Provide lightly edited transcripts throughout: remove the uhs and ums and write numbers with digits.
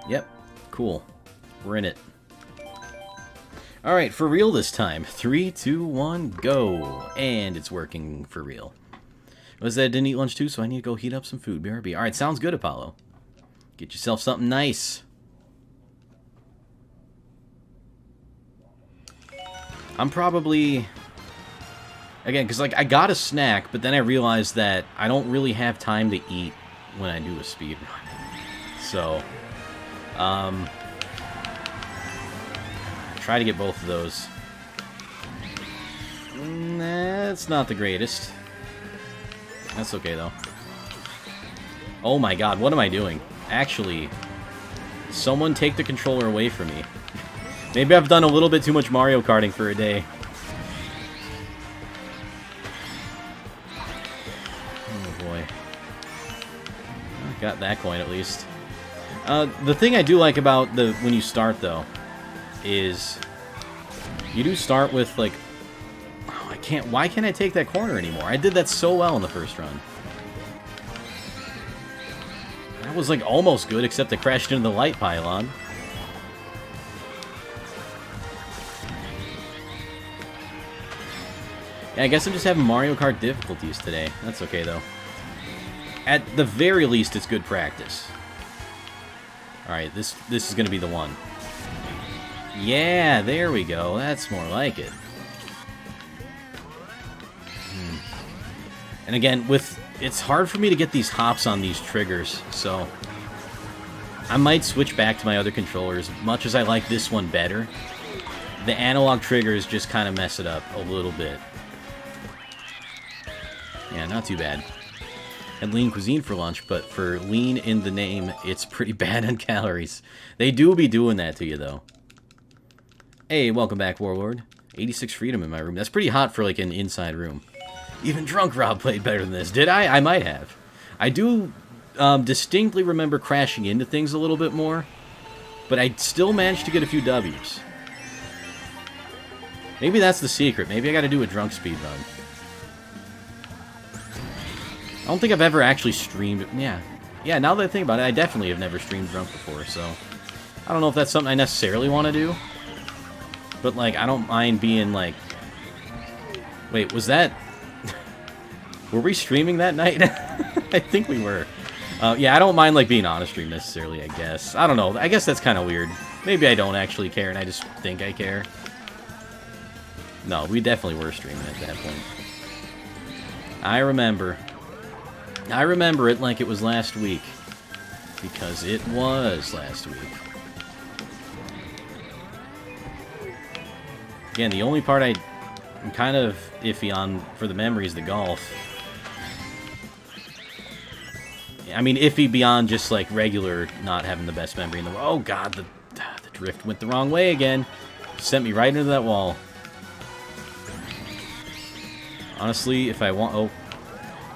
Yep. Cool. We're in it. Alright, for real this time. 3, 2, 1, go. And it's working for real. Was that I didn't eat lunch too, so I need to go heat up some food. BRB. Alright, sounds good, Apollo. Get yourself something nice. I'm probably... Again, because like I got a snack, but then I realized that I don't really have time to eat when I do a speedrun. So, try to get both of those. That's not the greatest. That's okay, though. Oh my god, what am I doing? Actually, someone take the controller away from me. Maybe I've done a little bit too much Mario Karting for a day. Oh boy. Got that coin at least. The thing I do like about when you start, though, is you do start with, like... Oh, why can't I take that corner anymore? I did that so well in the first run. That was, like, almost good, except I crashed into the light pylon. Yeah, I guess I'm just having Mario Kart difficulties today. That's okay, though. At the very least, it's good practice. Alright, this is going to be the one. Yeah, there we go. That's more like it. And again, it's hard for me to get these hops on these triggers, so I might switch back to my other controllers. Much as I like this one better, the analog triggers just kind of mess it up a little bit. Yeah, not too bad. Had lean cuisine for lunch, but for lean in the name, it's pretty bad on calories. They do be doing that to you, though. Hey, welcome back, Warlord. 86 freedom in my room. That's pretty hot for, like, an inside room. Even drunk Rob played better than this. Did I? I might have. I do distinctly remember crashing into things a little bit more, but I still managed to get a few W's. Maybe that's the secret. Maybe I gotta do a drunk speedrun. I don't think I've ever actually streamed... Yeah, now that I think about it, I definitely have never streamed drunk before, so... I don't know if that's something I necessarily want to do. But, like, I don't mind being, like... Wait, was that... Were we streaming that night? I think we were. Yeah, I don't mind, like, being on a stream necessarily, I guess. I don't know. I guess that's kind of weird. Maybe I don't actually care, and I just think I care. No, we definitely were streaming at that point. I remember it like it was last week. Because it was last week. Again, the only part I'm kind of iffy on for the memory is the golf. I mean, iffy beyond just, like, regular not having the best memory in the world. Oh, God, the drift went the wrong way again. Sent me right into that wall. Honestly, if I want... Oh.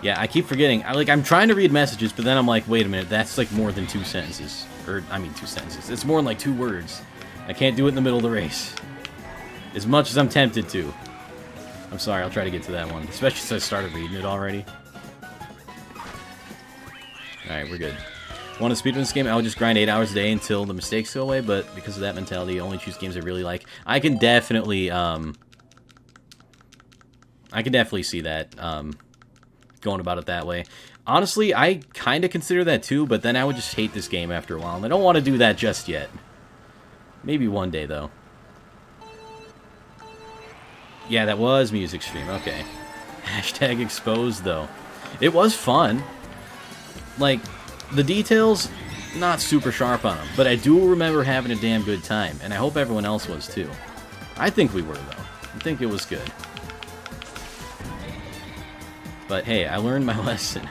Yeah, I keep forgetting. I'm trying to read messages, but then I'm like, wait a minute, that's, like, more than 2 sentences. Or, I mean, 2 sentences. It's more than, like, 2 words. I can't do it in the middle of the race. As much as I'm tempted to. I'm sorry, I'll try to get to that one. Especially since I started reading it already. Alright, we're good. Want to speedrun this game? I'll just grind 8 hours a day until the mistakes go away, but because of that mentality, I only choose games I really like. I can definitely, see that, going about it that way. Honestly, I kind of consider that too, but then I would just hate this game after a while, and I don't want to do that just yet. Maybe one day, though. Yeah, that was music stream, okay. Hashtag exposed, though. It was fun. Like, the details, not super sharp on them, but I do remember having a damn good time, and I hope everyone else was, too. I think we were, though. I think it was good. But, hey, I learned my lesson.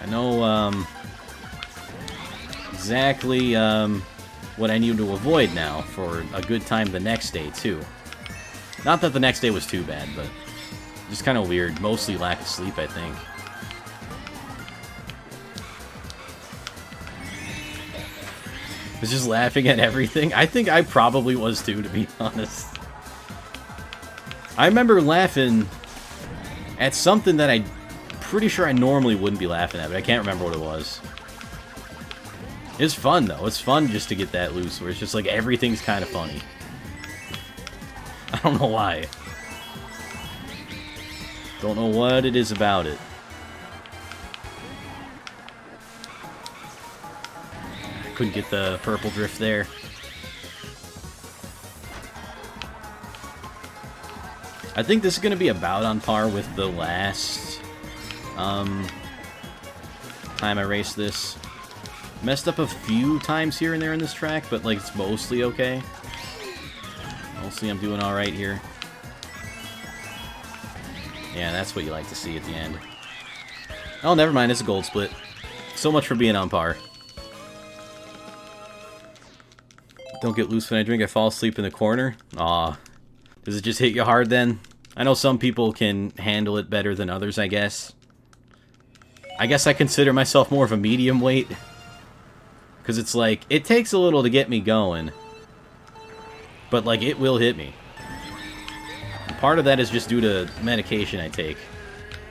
I know, exactly, what I need to avoid now for a good time the next day, too. Not that the next day was too bad, but just kind of weird. Mostly lack of sleep, I think. I was just laughing at everything. I think I probably was too, to be honest. I remember laughing at something that I'm pretty sure I normally wouldn't be laughing at, but I can't remember what it was. It's fun, though. It's fun just to get that loose, where it's just like everything's kind of funny. I don't know why. Don't know what it is about it. Couldn't get the purple drift there. I think this is going to be about on par with the last time I raced this. Messed up a few times here and there in this track, but like it's mostly okay. Mostly I'm doing alright here. Yeah, that's what you like to see at the end. Oh, never mind, it's a gold split. So much for being on par. Don't get loose when I drink, I fall asleep in the corner. Aw. Does it just hit you hard then? I know some people can handle it better than others, I guess. I guess I consider myself more of a medium weight. Because it's like, it takes a little to get me going. But like, it will hit me. And part of that is just due to medication I take.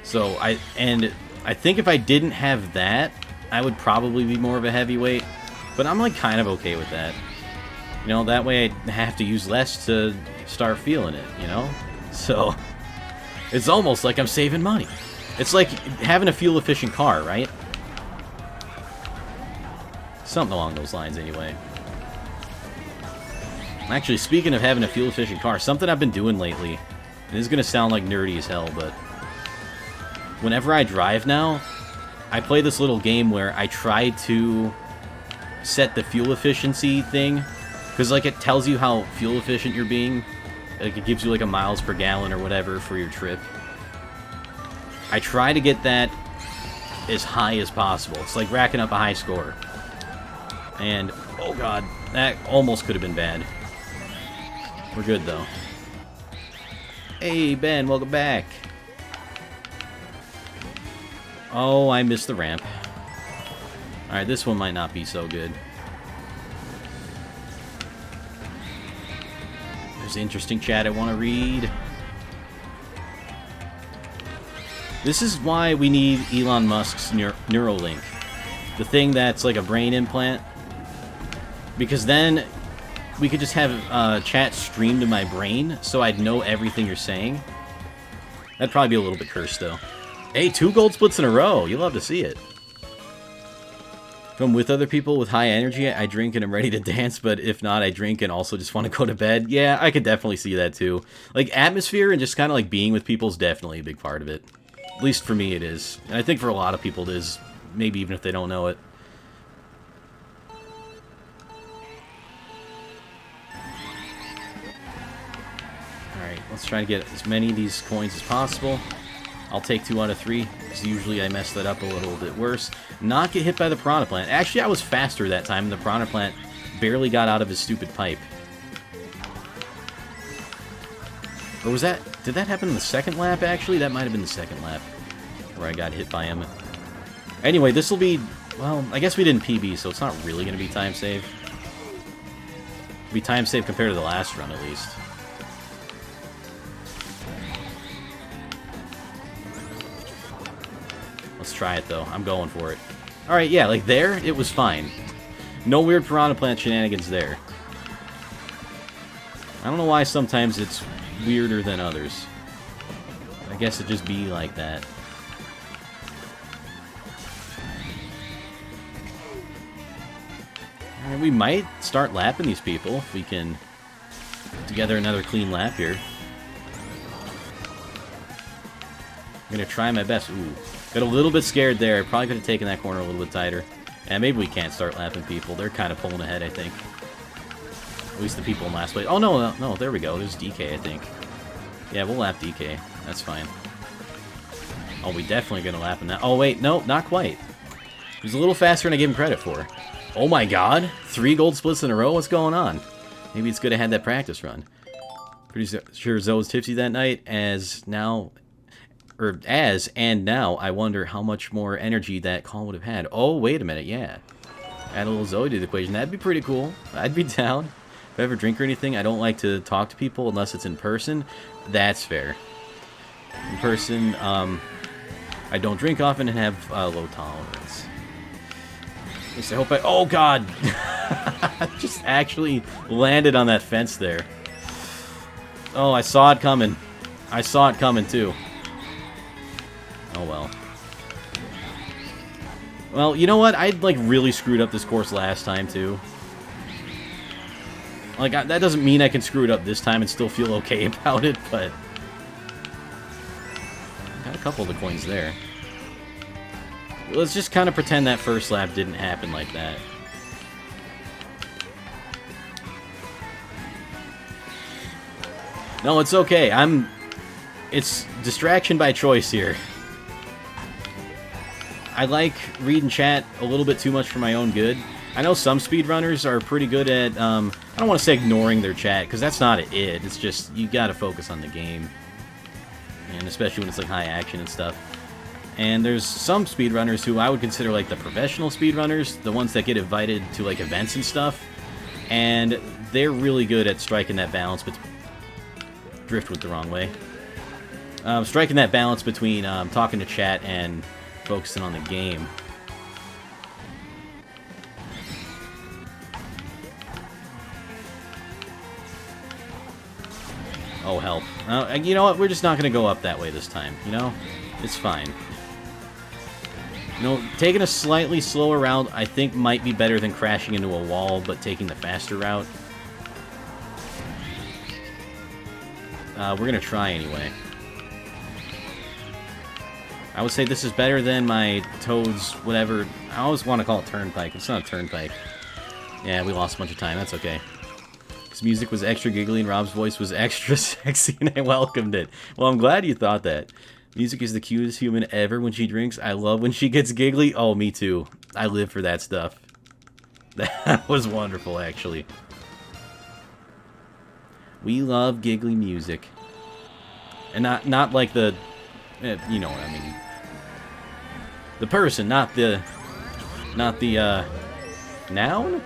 So, I think if I didn't have that, I would probably be more of a heavyweight. But I'm like kind of okay with that. You know, that way I have to use less to start feeling it, you know? So, it's almost like I'm saving money. It's like having a fuel-efficient car, right? Something along those lines, anyway. Actually, speaking of having a fuel-efficient car, something I've been doing lately, and this is going to sound like nerdy as hell, but whenever I drive now, I play this little game where I try to set the fuel efficiency thing. Because, like, it tells you how fuel efficient you're being. Like, it gives you, like, a miles per gallon or whatever for your trip. I try to get that as high as possible. It's like racking up a high score. And, oh god, that almost could have been bad. We're good, though. Hey, Ben, welcome back. Oh, I missed the ramp. Alright, this one might not be so good. There's interesting chat I want to read. This is why we need Elon Musk's Neuralink. The thing that's like a brain implant. Because then we could just have chat streamed to my brain, so I'd know everything you're saying. That'd probably be a little bit cursed, though. Hey, 2 gold splits in a row. You'll love to see it. If I'm with other people with high energy, I drink and I'm ready to dance, but if not, I drink and also just want to go to bed. Yeah, I could definitely see that too. Like, atmosphere and just kind of like being with people is definitely a big part of it. At least for me it is. And I think for a lot of people it is, maybe even if they don't know it. Alright, let's try to get as many of these coins as possible. I'll take 2 out of 3, because usually I mess that up a little bit worse. Not get hit by the piranha plant. Actually, I was faster that time, and the piranha plant barely got out of his stupid pipe. Or was that... Did that happen in the second lap, actually? That might have been the second lap, where I got hit by him. Anyway, this will be... Well, I guess we didn't PB, so it's not really going to be time save. It'll be time save compared to the last run, at least. Let's try it, though. I'm going for it. Alright, yeah, like there, it was fine. No weird piranha plant shenanigans there. I don't know why sometimes it's weirder than others. I guess it just be like that. Alright, we might start lapping these people if we can put together another clean lap here. I'm gonna try my best. Ooh. Got a little bit scared there. Probably could have taken that corner a little bit tighter. And maybe we can't start lapping people. They're kind of pulling ahead, I think. At least the people in last place. Oh, no, there we go. There's DK, I think. Yeah, we'll lap DK. That's fine. Oh, we definitely gonna lap him now. Oh, wait, no, not quite. He was a little faster than I gave him credit for. Oh my god! 3 gold splits in a row? What's going on? Maybe it's good I had that practice run. Pretty sure Zoe was tipsy that night, and now I wonder how much more energy that call would have had. Oh, wait a minute, yeah. Add a little Zoe to the equation. That'd be pretty cool. I'd be down. If I ever drink or anything, I don't like to talk to people unless it's in person. That's fair. In person, I don't drink often and have low tolerance. At least I hope I... Oh, God! Just actually landed on that fence there. Oh, I saw it coming. I saw it coming, too. Oh, well. Well, you know what? I, like, really screwed up this course last time, too. Like, that doesn't mean I can screw it up this time and still feel okay about it, but... Got a couple of the coins there. Let's just kind of pretend that first lap didn't happen like that. No, it's okay. It's distraction by choice here. I like reading chat a little bit too much for my own good. I know some speedrunners are pretty good at, I don't want to say ignoring their chat, because that's not it. It's just, you gotta focus on the game. And especially when it's like high action and stuff. And there's some speedrunners who I would consider like the professional speedrunners, the ones that get invited to like events and stuff. And they're really good at striking that balance, but driftwood the wrong way. Striking that balance between talking to chat and focusing on the game. Oh, help. You know what? We're just not going to go up that way this time, you know? It's fine. You know, taking a slightly slower route, I think, might be better than crashing into a wall, but taking the faster route. We're going to try anyway. I would say this is better than my Toad's whatever. I always want to call it Turnpike. It's not a Turnpike. Yeah, we lost a bunch of time. That's okay. His music was extra giggly and Rob's voice was extra sexy, and I welcomed it. Well, I'm glad you thought that. Music is the cutest human ever when she drinks. I love when she gets giggly. Oh, me too. I live for that stuff. That was wonderful, actually. We love giggly music. And not like the... you know what I mean. The person, not the noun?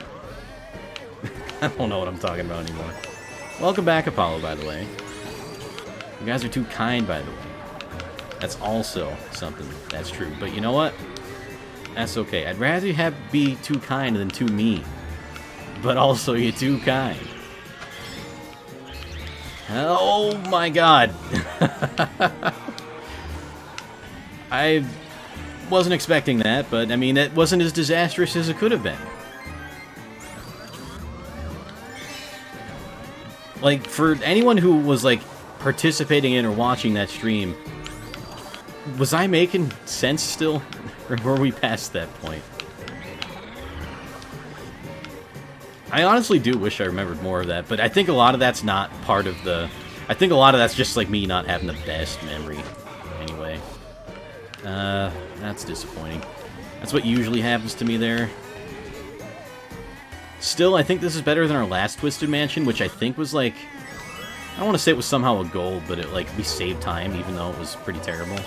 I don't know what I'm talking about anymore. Welcome back, Apollo, by the way. You guys are too kind, by the way. That's also something that's true. But you know what? That's okay. I'd rather you be too kind than too mean. But also, you're too kind. Oh my god. I wasn't expecting that, but I mean, it wasn't as disastrous as it could have been. Like, for anyone who was, like, participating in or watching that stream, was I making sense still? Or were we past that point? I honestly do wish I remembered more of that, but I think a lot of that's not part of the... I think a lot of that's just, like, me not having the best memory. Anyway. That's disappointing. That's what usually happens to me there. Still, I think this is better than our last Twisted Mansion, which I think was, like... I don't want to say it was somehow a gold, but it, like, we saved time, even though it was pretty terrible.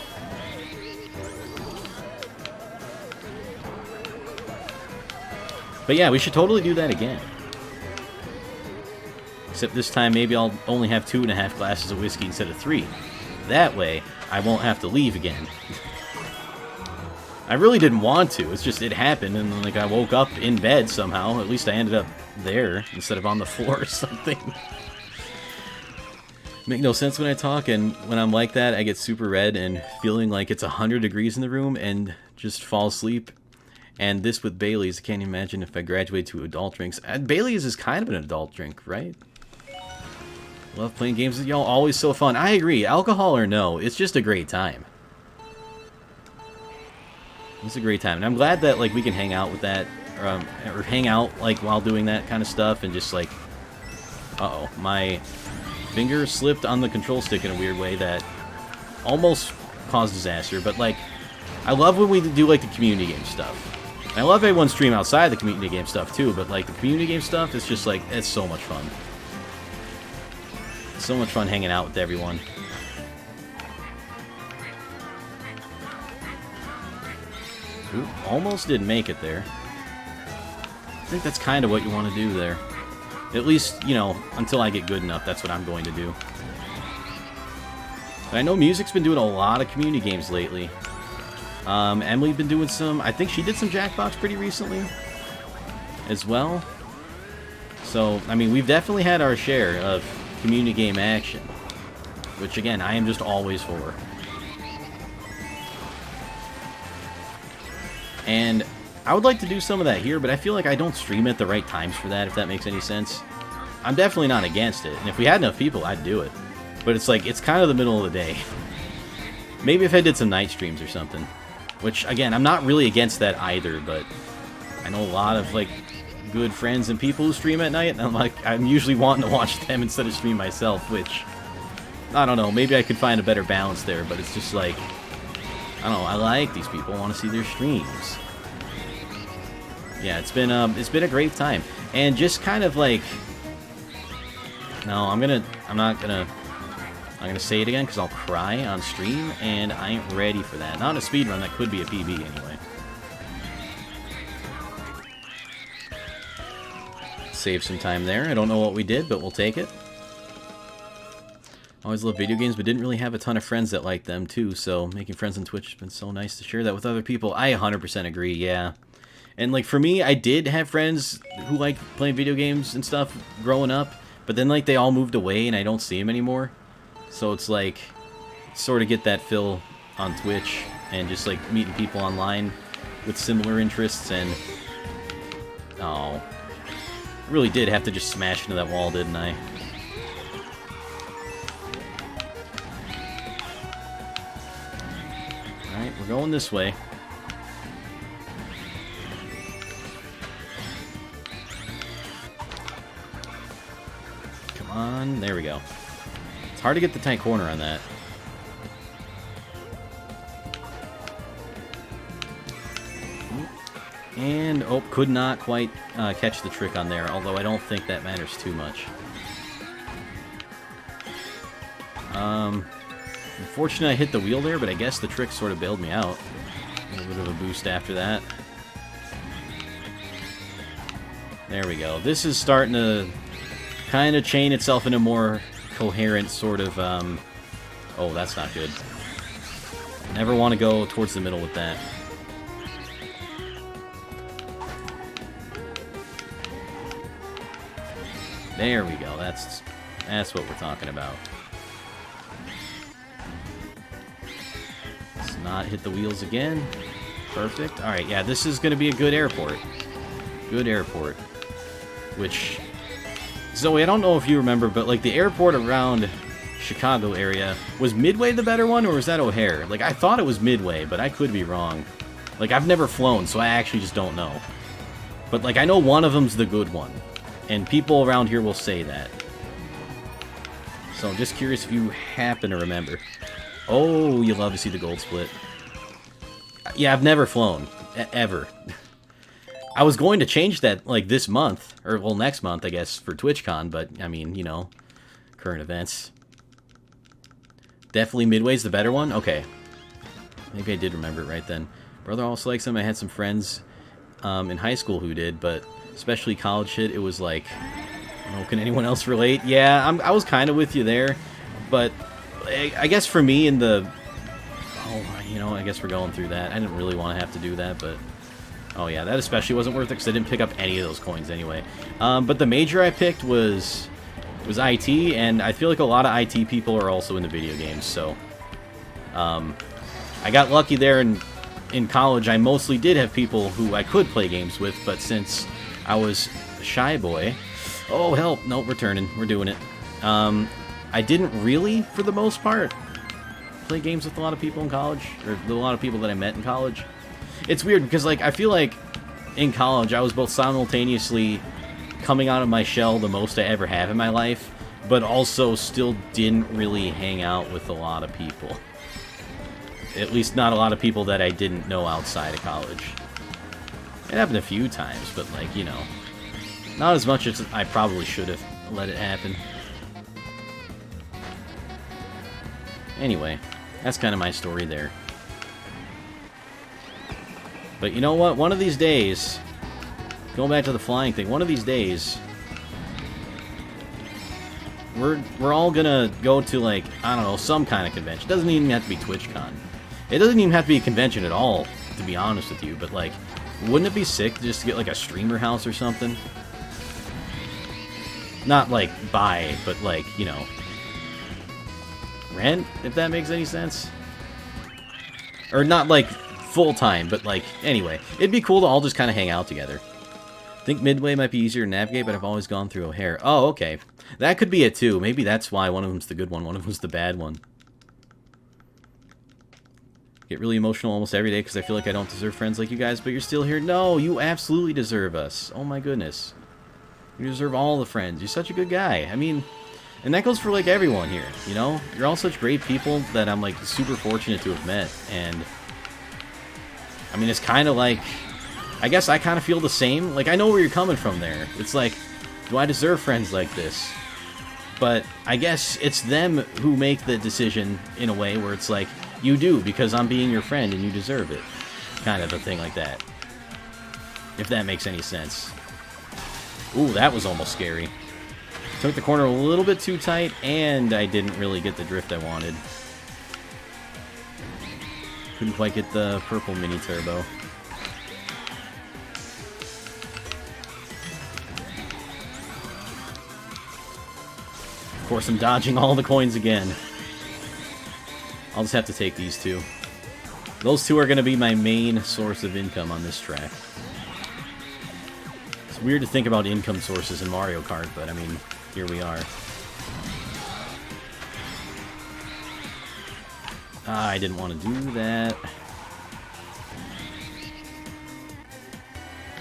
But yeah, we should totally do that again. Except this time, maybe I'll only have 2.5 glasses of whiskey instead of 3. That way, I won't have to leave again. I really didn't want to. It's just, it happened, and then, like, I woke up in bed somehow. At least I ended up there instead of on the floor or something. Make no sense when I talk, and when I'm like that, I get super red and feeling like it's 100 degrees in the room and just fall asleep. And this with Bailey's, I can't imagine if I graduate to adult drinks. Bailey's is kind of an adult drink, right? Love playing games with y'all, always so fun. I agree, alcohol or no, it's just a great time. It's a great time, and I'm glad that, like, we can hang out with that, or hang out, like, while doing that kind of stuff, and just, like, uh-oh, my finger slipped on the control stick in a weird way that almost caused disaster, but, like, I love when we do, like, the community game stuff. And I love everyone's stream outside the community game stuff, too, but, like, the community game stuff is just, like, it's so much fun. It's so much fun hanging out with everyone. Ooh, almost didn't make it there. I think that's kind of what you want to do there. At least, you know, until I get good enough, that's what I'm going to do. But I know Music's been doing a lot of community games lately. Emily's been doing some... I think she did some Jackbox pretty recently. as well. So, I mean, we've definitely had our share of community game action, which, again, I am just always for. And I would like to do some of that here, but I feel like I don't stream at the right times for that, if that makes any sense. I'm definitely not against it, and if we had enough people, I'd do it. But it's like, it's kind of the middle of the day. Maybe if I did some night streams or something. Which, again, I'm not really against that either, but I know a lot of, like, good friends and people who stream at night, and I'm usually wanting to watch them instead of stream myself, which, I don't know, maybe I could find a better balance there, but it's just like, I don't know, I like these people, I want to see their streams. Yeah, it's been a great time. And just kind of like, no, I'm not gonna say it again because I'll cry on stream, and I ain't ready for that. Not in a speedrun, that could be a PB anyway. Save some time there. I don't know what we did, but we'll take it. Always loved video games, but didn't really have a ton of friends that liked them too, so making friends on Twitch has been so nice to share that with other people. I 100% agree, yeah. And like for me, I did have friends who liked playing video games and stuff growing up, but then like they all moved away and I don't see them anymore. So it's like, sort of get that fill on Twitch and just like meeting people online with similar interests. And oh, I really did have to just smash into that wall, didn't I? Alright, we're going this way. Come on, there we go. It's hard to get the tight corner on that. And, oh, could not quite catch the trick on there, although I don't think that matters too much. Unfortunately, I hit the wheel there, but I guess the trick sort of bailed me out. A little bit of a boost after that. There we go. This is starting to kind of chain itself in a more coherent sort of, oh, that's not good. Never want to go towards the middle with that. There we go. That's what we're talking about. Let's not hit the wheels again. Perfect. Alright, yeah, this is going to be a good airport. Good airport. Which, Zoe, I don't know if you remember, but like the airport around Chicago area, was Midway the better one, or was that O'Hare? Like, I thought it was Midway, but I could be wrong. Like, I've never flown, so I actually just don't know. But like, I know one of them's the good one. And people around here will say that. So I'm just curious if you happen to remember. Oh, you love to see the gold split. Yeah, I've never flown. Ever. I was going to change that, like, this month. Or, well, next month, I guess, for TwitchCon. But, I mean, you know, current events. Definitely Midway's the better one? Okay. Maybe I did remember it right then. Brother also likes them. I had some friends in high school who did, but especially college shit, it was like, I don't know, can anyone else relate? Yeah, I was kind of with you there, but I guess for me in the, oh, you know, I guess we're going through that. I didn't really want to have to do that, but, oh yeah, that especially wasn't worth it because I didn't pick up any of those coins anyway. But the major I picked was IT, and I feel like a lot of IT people are also into video games, so I got lucky there. In college, I mostly did have people who I could play games with, but since I was a shy boy... Oh, help! Nope, we're turning. We're doing it. I didn't really, for the most part, play games with a lot of people in college, or a lot of people that I met in college. It's weird, because, like, I feel like in college, I was both simultaneously coming out of my shell the most I ever have in my life, but also still didn't really hang out with a lot of people. At least not a lot of people that I didn't know outside of college. It happened a few times, but, like, you know, not as much as I probably should have let it happen. Anyway, that's kind of my story there. But you know what? One of these days, going back to the flying thing, one of these days, we're all gonna go to, like, I don't know, some kind of convention. It doesn't even have to be TwitchCon. It doesn't even have to be a convention at all, to be honest with you, but, like, Wouldn't it be sick just to get, like, a streamer house or something? Not, like, buy, but, like, you know, rent, if that makes any sense? Or not, like, full-time, but, like, anyway. It'd be cool to all just kind of hang out together. I think Midway might be easier to navigate, but I've always gone through O'Hare. Oh, okay. That could be it, too. Maybe that's why one of them's the good one, one of them's the bad one. Get really emotional almost every day because I feel like I don't deserve friends like you guys, but you're still here. No, you absolutely deserve us. Oh, my goodness. You deserve all the friends. You're such a good guy. I mean, and that goes for, like, everyone here, you know? You're all such great people that I'm, like, super fortunate to have met, and I mean, it's kind of like, I guess I kind of feel the same. Like, I know where you're coming from there. It's like, do I deserve friends like this? But I guess it's them who make the decision in a way where it's like, you do, because I'm being your friend and you deserve it. Kind of a thing like that. If that makes any sense. Ooh, that was almost scary. Took the corner a little bit too tight, and I didn't really get the drift I wanted. Couldn't quite get the purple mini turbo. Of course, I'm dodging all the coins again. I'll just have to take these two. Those two are going to be my main source of income on this track. It's weird to think about income sources in Mario Kart, but I mean, here we are. Ah, I didn't want to do that.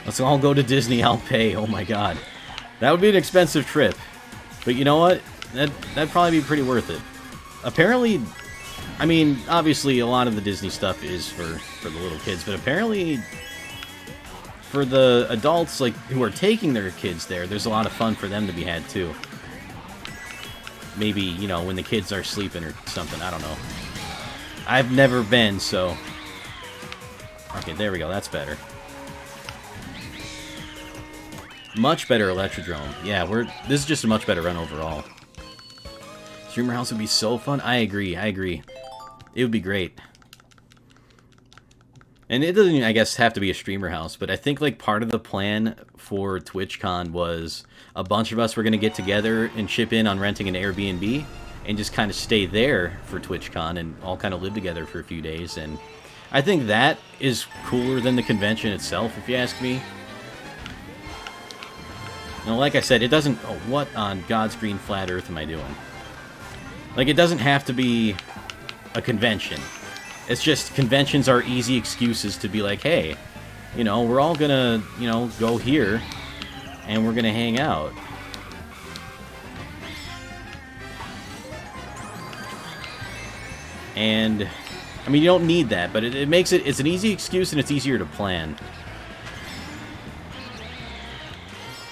Let's all go to Disney, I'll pay. Oh my god. That would be an expensive trip. But you know what? That'd probably be pretty worth it. Apparently, I mean, obviously a lot of the Disney stuff is for the little kids, but apparently for the adults, like, who are taking their kids there, there's a lot of fun for them to be had, too. Maybe, you know, when the kids are sleeping or something, I don't know. I've never been, so... Okay, there we go, that's better. Much better Electrodrome. Yeah, this is just a much better run overall. Streamer House would be so fun. I agree, I agree. It would be great. And it doesn't, I guess, have to be a streamer house, but I think, like, part of the plan for TwitchCon was a bunch of us were going to get together and chip in on renting an Airbnb and just kind of stay there for TwitchCon and all kind of live together for a few days. And I think that is cooler than the convention itself, if you ask me. Now, like I said, it doesn't... Oh, what on God's green flat earth am I doing? Like, it doesn't have to be a convention. It's just conventions are easy excuses to be like, hey, you know, we're all gonna, you know, go here, and we're gonna hang out. And, I mean, you don't need that, but it makes it, it's an easy excuse and it's easier to plan.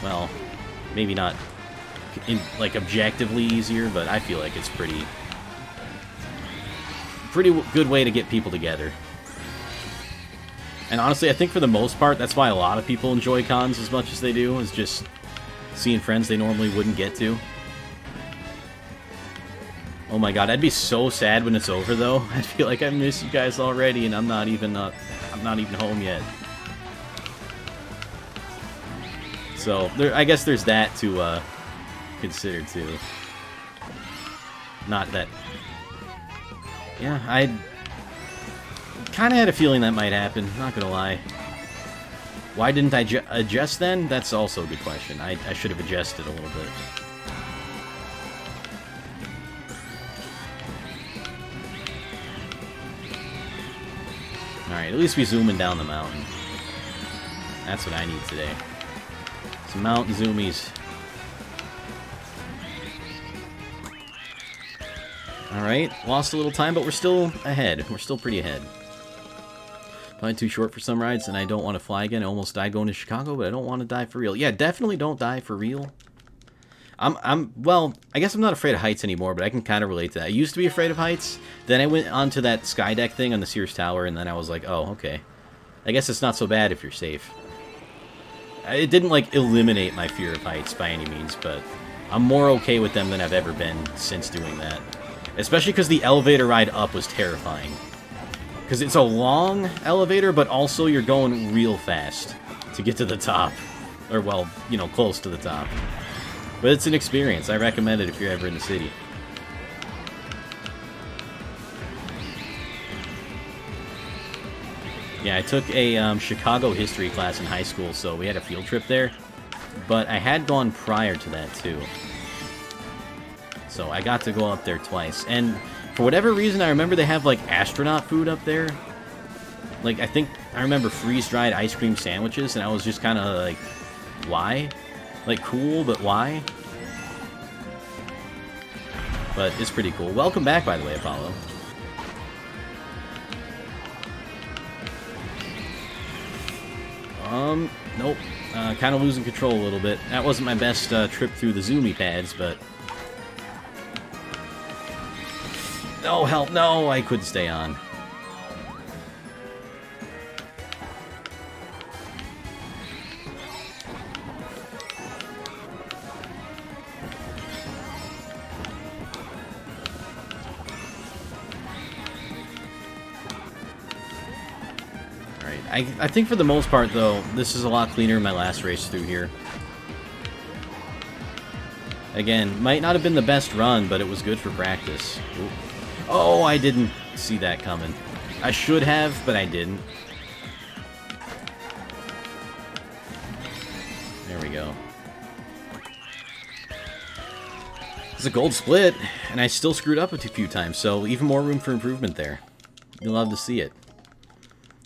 Well, maybe not, like, objectively easier, but I feel like it's pretty good way to get people together. And honestly, I think for the most part, that's why a lot of people enjoy cons as much as they do, is just seeing friends they normally wouldn't get to. Oh my god, I'd be so sad when it's over, though. I'd feel like I miss you guys already, and I'm not even home yet. So, I guess there's that to consider, too. Not that... Yeah, I kind of had a feeling that might happen, not gonna lie. Why didn't I adjust then? That's also a good question. I should have adjusted a little bit. Alright, at least we zooming down the mountain. That's what I need today. Some mountain zoomies. Alright, lost a little time, but we're still ahead. We're still pretty ahead. Probably too short for some rides, and I don't want to fly again. I almost died going to Chicago, but I don't want to die for real. Yeah, definitely don't die for real. Well, I guess I'm not afraid of heights anymore, but I can kind of relate to that. I used to be afraid of heights, then I went onto that sky deck thing on the Sears Tower, and then I was like, oh, okay. I guess it's not so bad if you're safe. It didn't, like, eliminate my fear of heights by any means, but I'm more okay with them than I've ever been since doing that. Especially because the elevator ride up was terrifying. Because it's a long elevator, but also you're going real fast to get to the top. Or, well, you know, close to the top. But it's an experience. I recommend it if you're ever in the city. Yeah, I took a Chicago history class in high school, so we had a field trip there. But I had gone prior to that, too. So I got to go up there twice. And for whatever reason, I remember they have, like, astronaut food up there. Like, I remember freeze-dried ice cream sandwiches, and I was just kind of like, why? Like, cool, but why? But it's pretty cool. Welcome back, by the way, Apollo. Nope. Kind of losing control a little bit. That wasn't my best trip through the zoomy pads, but... No, help, no! I couldn't stay on. I think for the most part, though, this is a lot cleaner than my last race through here. Again, might not have been the best run, but it was good for practice. Ooh. Oh, I didn't see that coming. I should have, but I didn't. There we go. It's a gold split, and I still screwed up a few times, so even more room for improvement there. You'll love to see it.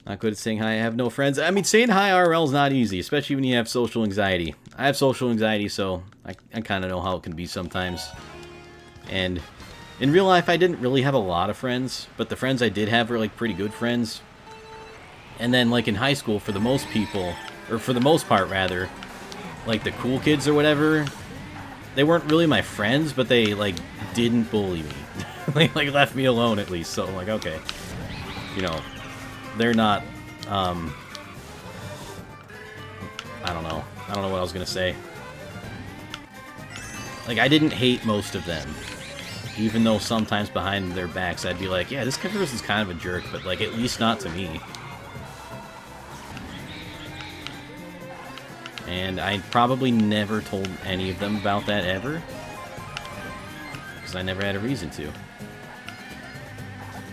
Not good at saying hi, I have no friends. I mean, saying hi IRL is not easy, especially when you have social anxiety. I have social anxiety, so I kind of know how it can be sometimes. And in real life, I didn't really have a lot of friends, but the friends I did have were, like, pretty good friends. And then, like, in high school, for the most people, or for the most part, rather, like, the cool kids or whatever, they weren't really my friends, but they, like, didn't bully me. They, like, left me alone, at least, so I'm like, okay. You know... They're not, I don't know. I don't know what I was going to say. Like, I didn't hate most of them. Even though sometimes behind their backs I'd be like, yeah, this person's kind of a jerk, but, like, at least not to me. And I probably never told any of them about that ever. Because I never had a reason to.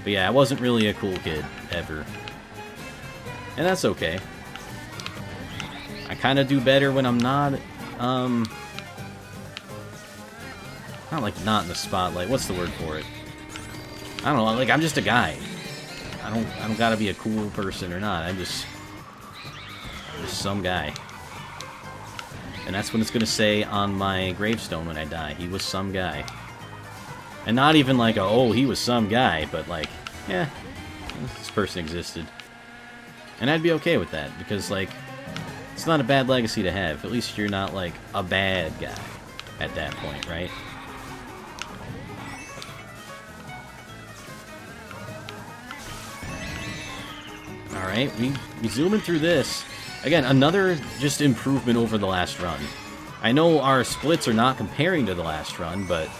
But yeah, I wasn't really a cool kid, ever. And that's okay. I kind of do better when I'm not, not like not in the spotlight. What's the word for it? I don't know, like, I'm just a guy. I don't gotta be a cool person or not. I'm just some guy. And that's what it's gonna say on my gravestone when I die. He was some guy. And not even like a, oh, he was some guy, but like, yeah, this person existed. And I'd be okay with that, because, like, it's not a bad legacy to have. At least you're not, like, a bad guy at that point, right? Alright, we zooming through this. Again, another just improvement over the last run. I know our splits are not comparing to the last run, but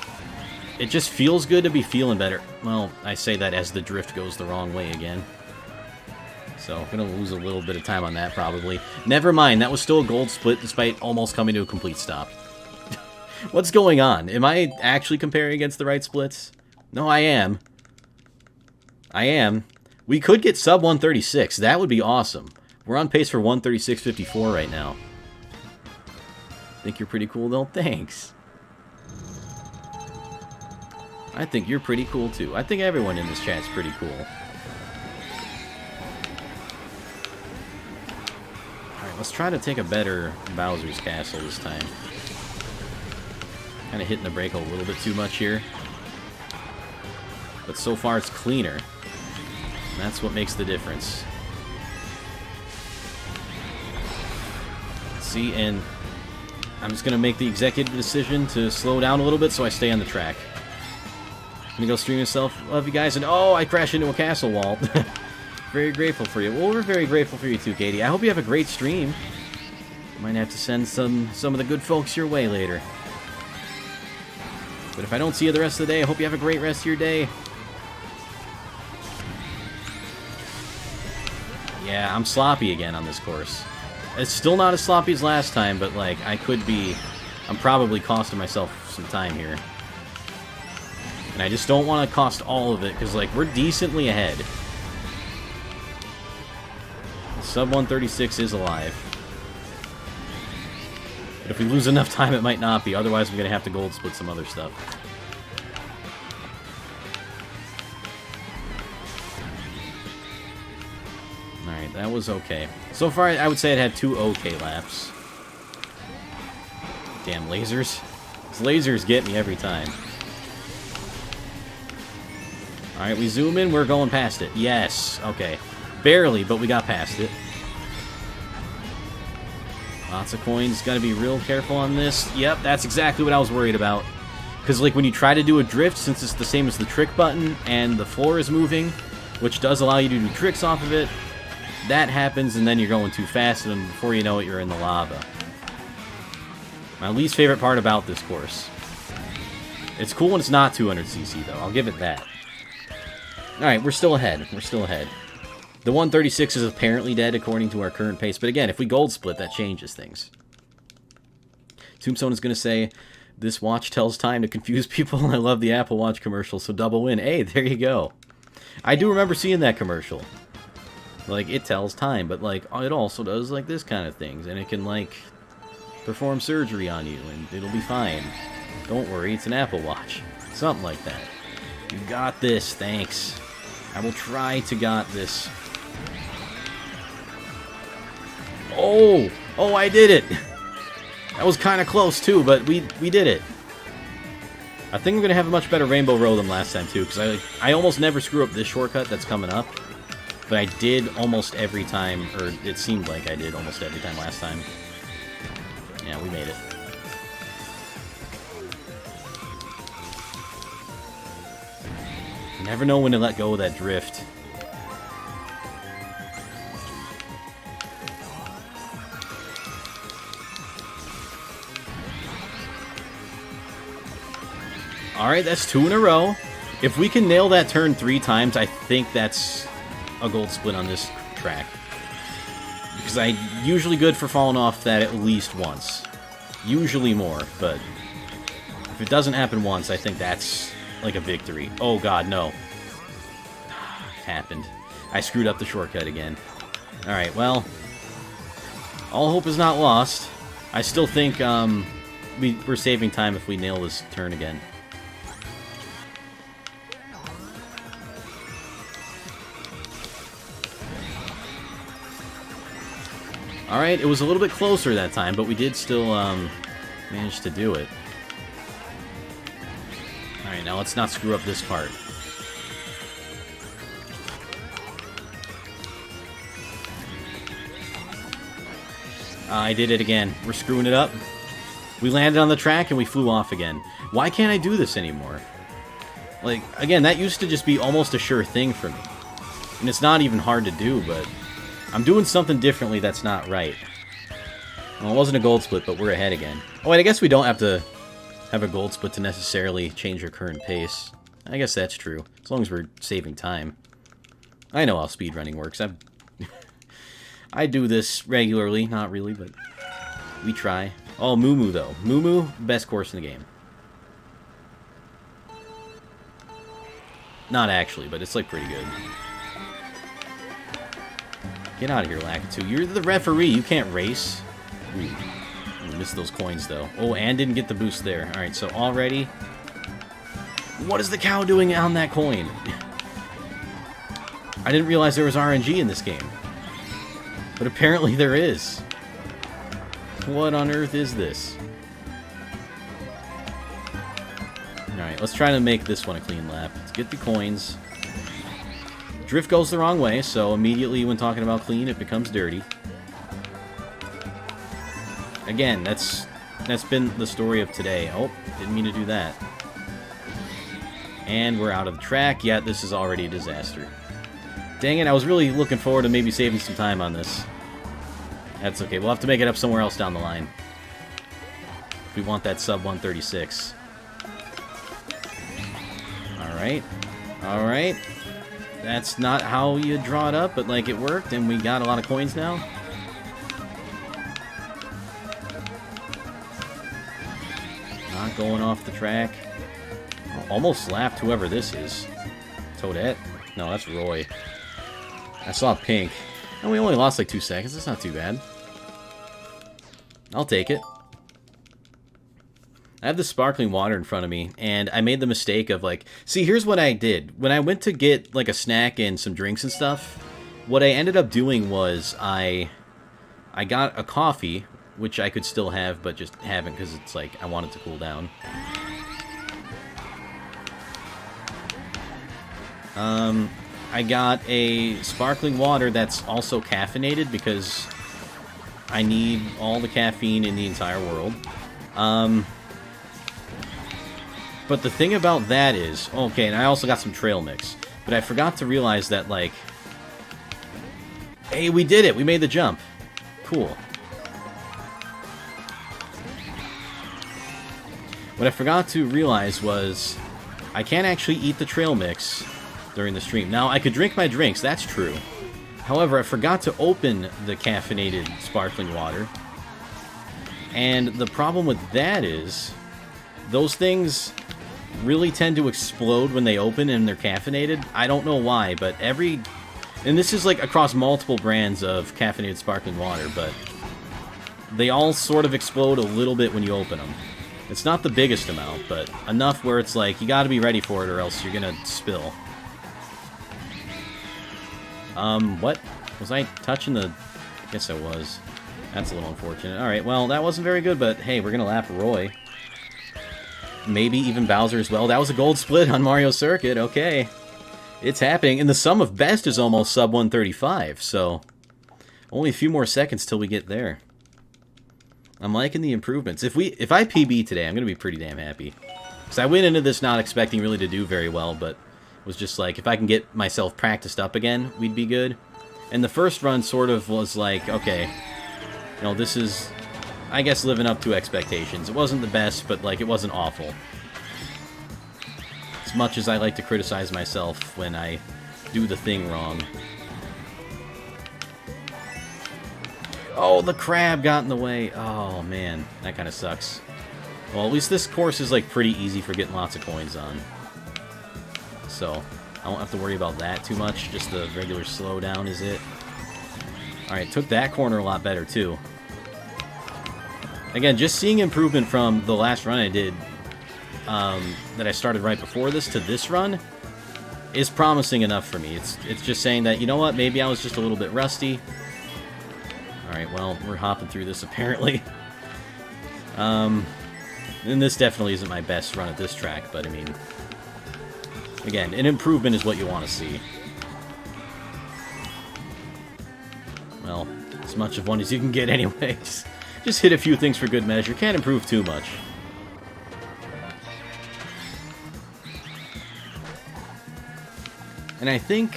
it just feels good to be feeling better. Well, I say that as the drift goes the wrong way again. So, I'm going to lose a little bit of time on that, probably. Never mind, that was still a gold split, despite almost coming to a complete stop. What's going on? Am I actually comparing against the right splits? No, I am. I am. We could get sub 136. That would be awesome. We're on pace for 136.54 right now. Think you're pretty cool, though? Thanks. I think you're pretty cool, too. I think everyone in this chat's pretty cool. Let's try to take a better Bowser's Castle this time. Kind of hitting the brake a little bit too much here. But so far it's cleaner. And that's what makes the difference. See, and I'm just going to make the executive decision to slow down a little bit so I stay on the track. I'm going to go stream myself. Love you guys. And oh, I crashed into a castle wall. Very grateful for you. Well, we're very grateful for you too, Katie. I hope you have a great stream. Might have to send some of the good folks your way later. But if I don't see you the rest of the day, I hope you have a great rest of your day. Yeah, I'm sloppy again on this course. It's still not as sloppy as last time, but, like, I could be... I'm probably costing myself some time here. And I just don't want to cost all of it, because, like, we're decently ahead. The sub 136 is alive. But if we lose enough time, it might not be. Otherwise, I'm going to have to gold split some other stuff. Alright, that was okay. So far, I would say it had 2 okay laps. Damn lasers. These lasers get me every time. Alright, we zoom in, we're going past it. Yes, okay. Barely, but we got past it. Lots of coins, gotta be real careful on this. Yep, that's exactly what I was worried about. Because, like, when you try to do a drift, since it's the same as the trick button, and the floor is moving, which does allow you to do tricks off of it, that happens, and then you're going too fast, and before you know it, you're in the lava. My least favorite part about this course. It's cool when it's not 200cc, though. I'll give it that. Alright, we're still ahead. We're still ahead. The 136 is apparently dead according to our current pace, but again, if we gold split, that changes things. Tombstone is going to say, this watch tells time to confuse people. I love the Apple Watch commercial, so double win. Hey, there you go. I do remember seeing that commercial. Like, it tells time, but, like, it also does, like, this kind of things, and it can, like, perform surgery on you, and it'll be fine. Don't worry, it's an Apple Watch. Something like that. You got this, thanks. I will try to got this. Oh! Oh, I did it! That was kind of close, too, but we did it. I think we're going to have a much better Rainbow Road than last time, too, because I almost never screw up this shortcut that's coming up. But I did almost every time, or it seemed like I did almost every time last time. Yeah, we made it. You never know when to let go of that drift. Alright, that's 2 in a row. If we can nail that turn 3 times, I think that's a gold split on this track. Because I'm usually good for falling off that at least once. Usually more, but if it doesn't happen once, I think that's like a victory. Oh god, no. It happened. I screwed up the shortcut again. Alright, well, all hope is not lost. I still think we're saving time if we nail this turn again. Alright, it was a little bit closer that time, but we did still manage to do it. Alright, now let's not screw up this part. I did it again. We're screwing it up. We landed on the track and we flew off again. Why can't I do this anymore? Like, again, that used to just be almost a sure thing for me. And it's not even hard to do, but I'm doing something differently that's not right. Well, it wasn't a gold split, but we're ahead again. Oh, and I guess we don't have to have a gold split to necessarily change our current pace. I guess that's true, as long as we're saving time. I know how speedrunning works. I do this regularly, not really, but we try. Oh, Moo Moo, though. Moo Moo, best course in the game. Not actually, but it's, like, pretty good. Get out of here, Lakitu. You're the referee. You can't race. Ooh. We missed those coins, though. Oh, and didn't get the boost there. Alright, so already... What is the cow doing on that coin? I didn't realize there was RNG in this game. But apparently there is. What on earth is this? Alright, let's try to make this one a clean lap. Let's get the coins. Drift goes the wrong way, so immediately when talking about clean, it becomes dirty. Again, that's been the story of today. Oh, didn't mean to do that. And we're out of the track. Yeah, this is already a disaster. Dang it, I was really looking forward to maybe saving some time on this. That's okay, we'll have to make it up somewhere else down the line. If we want that sub 136. Alright. Alright. That's not how you draw it up, but, like, it worked, and we got a lot of coins now. Not going off the track. Almost lapped whoever this is. Toadette? No, that's Roy. I saw pink. And we only lost like 2 seconds. That's not too bad. I'll take it. I have the sparkling water in front of me, and I made the mistake of, like... See, here's what I did. When I went to get, like, a snack and some drinks and stuff, what I ended up doing was I got a coffee, which I could still have, but just haven't because it's, like, I want it to cool down. I got a sparkling water that's also caffeinated because I need all the caffeine in the entire world. But the thing about that is... Okay, and I also got some trail mix. But I forgot to realize that, like... Hey, we did it! We made the jump. Cool. What I forgot to realize was... I can't actually eat the trail mix during the stream. Now, I could drink my drinks, that's true. However, I forgot to open the caffeinated sparkling water. And the problem with that is... Those things really tend to explode when they open and they're caffeinated. I don't know why, but every... And this is like across multiple brands of caffeinated sparkling water, but they all sort of explode a little bit when you open them. It's not the biggest amount, but enough where it's like, you gotta be ready for it or else you're gonna spill. What? Was I touching the... I guess I was. That's a little unfortunate. Alright, well, that wasn't very good, but hey, we're gonna lap Roy. Maybe even Bowser as well. That was a gold split on Mario Circuit, okay. It's happening, and the sum of best is almost sub 135, so... Only a few more seconds till we get there. I'm liking the improvements. If I PB today, I'm gonna be pretty damn happy. Because I went into this not expecting really to do very well, but was just like, if I can get myself practiced up again, we'd be good. And the first run sort of was like, okay, you know, this is... I guess living up to expectations. It wasn't the best, but, like, it wasn't awful. As much as I like to criticize myself when I do the thing wrong. Oh, the crab got in the way. Oh, man. That kind of sucks. Well, at least this course is, like, pretty easy for getting lots of coins on. So, I won't have to worry about that too much. Just the regular slowdown is it. Alright, took that corner a lot better, too. Again, just seeing improvement from the last run I did, that I started right before this to this run, is promising enough for me. It's just saying that, you know what, maybe I was just a little bit rusty. Alright, well, we're hopping through this apparently. And this definitely isn't my best run at this track, but I mean, again, an improvement is what you want to see. Well, as much of one as you can get anyways. Just hit a few things for good measure. Can't improve too much. And I think...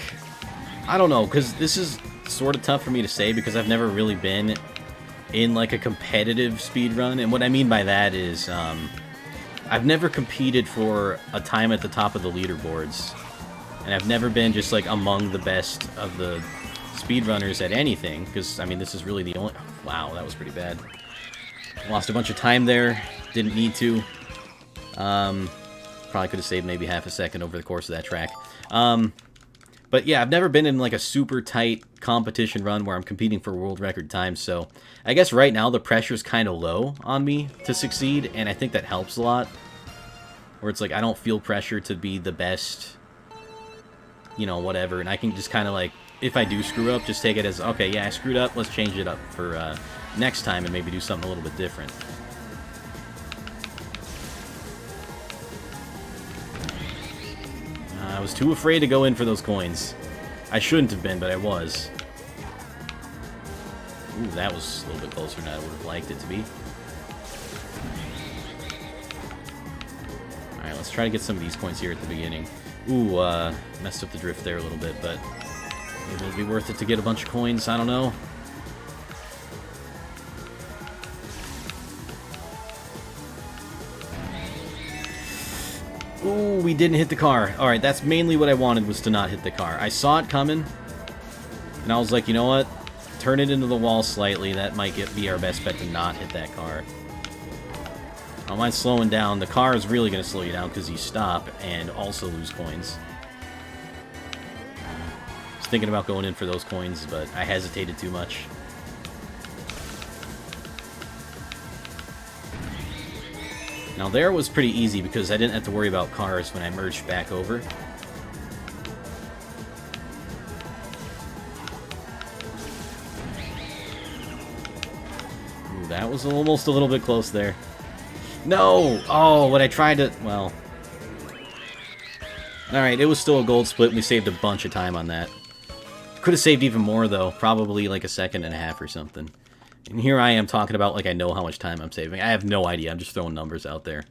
I don't know, because this is sort of tough for me to say because I've never really been in, like, a competitive speedrun. And what I mean by that is, I've never competed for a time at the top of the leaderboards. And I've never been just, like, among the best of the speedrunners at anything. Because, I mean, this is really the only... Wow, that was pretty bad. Lost a bunch of time there. Didn't need to. Probably could have saved maybe half a second over the course of that track. But yeah, I've never been in like a super tight competition run where I'm competing for world record times. So I guess right now the pressure's kind of low on me to succeed. And I think that helps a lot. Where it's like I don't feel pressure to be the best, you know, whatever. And I can just kind of like... If I do screw up, just take it as, okay, yeah, I screwed up, let's change it up for next time and maybe do something a little bit different. I was too afraid to go in for those coins. I shouldn't have been, but I was. Ooh, that was a little bit closer than I would have liked it to be. Alright, let's try to get some of these coins here at the beginning. Ooh, messed up the drift there a little bit, but... Maybe it'll be worth it to get a bunch of coins, I don't know. Ooh, we didn't hit the car. Alright, that's mainly what I wanted, was to not hit the car. I saw it coming, and I was like, you know what? Turn it into the wall slightly. That might be our best bet to not hit that car. I don't mind slowing down. The car is really going to slow you down because you stop and also lose coins. I was thinking about going in for those coins, but I hesitated too much. Now there was pretty easy because I didn't have to worry about cars when I merged back over. Ooh, that was almost a little bit close there. No! Oh, what I tried to... Well... Alright, it was still a gold split, and we saved a bunch of time on that. Could have saved even more, though. Probably like a second and a half or something. And here I am talking about like I know how much time I'm saving. I have no idea. I'm just throwing numbers out there.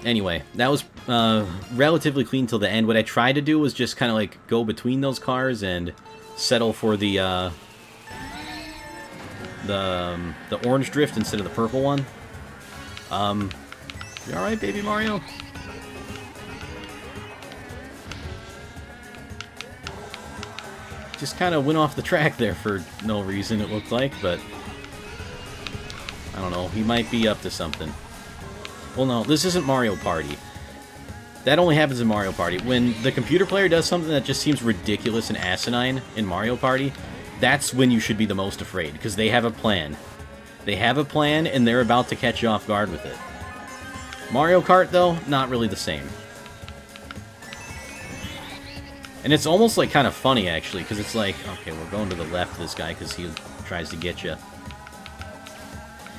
Anyway, that was relatively clean till the end. What I tried to do was just kind of like go between those cars and settle for the orange drift instead of the purple one. You alright, baby Mario? Just kind of went off the track there for no reason, it looked like, but I don't know, he might be up to something. Well, no, this isn't Mario Party. That only happens in Mario Party. When the computer player does something that just seems ridiculous and asinine in Mario Party, that's when you should be the most afraid, because they have a plan. They have a plan, and they're about to catch you off guard with it. Mario Kart, though, not really the same. And it's almost like kind of funny, actually, because it's like, okay, we're going to the left of this guy because he tries to get you.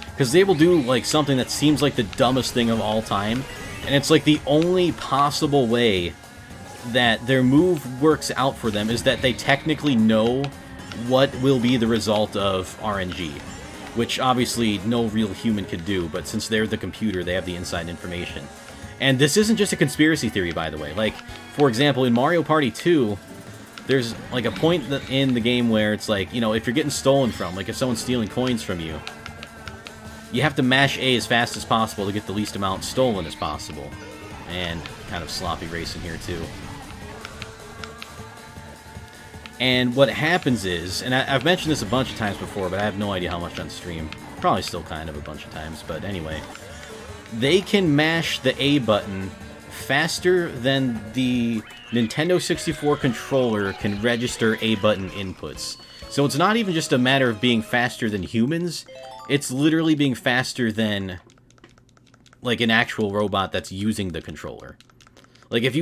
Because they will do, like, something that seems like the dumbest thing of all time, and it's like the only possible way that their move works out for them is that they technically know what will be the result of RNG. Which, obviously, no real human could do, but since they're the computer, they have the inside information. And this isn't just a conspiracy theory, by the way. Like, for example, in Mario Party 2, there's, like, a point in the game where it's like, you know, if you're getting stolen from, like, if someone's stealing coins from you, you have to mash A as fast as possible to get the least amount stolen as possible. And kind of sloppy racing here, too. And what happens is, and I've mentioned this a bunch of times before, but I have no idea how much on stream. Probably still kind of a bunch of times, but anyway. They can mash the A button faster than the Nintendo 64 controller can register A button inputs. So it's not even just a matter of being faster than humans, it's literally being faster than, like, an actual robot that's using the controller. Like, if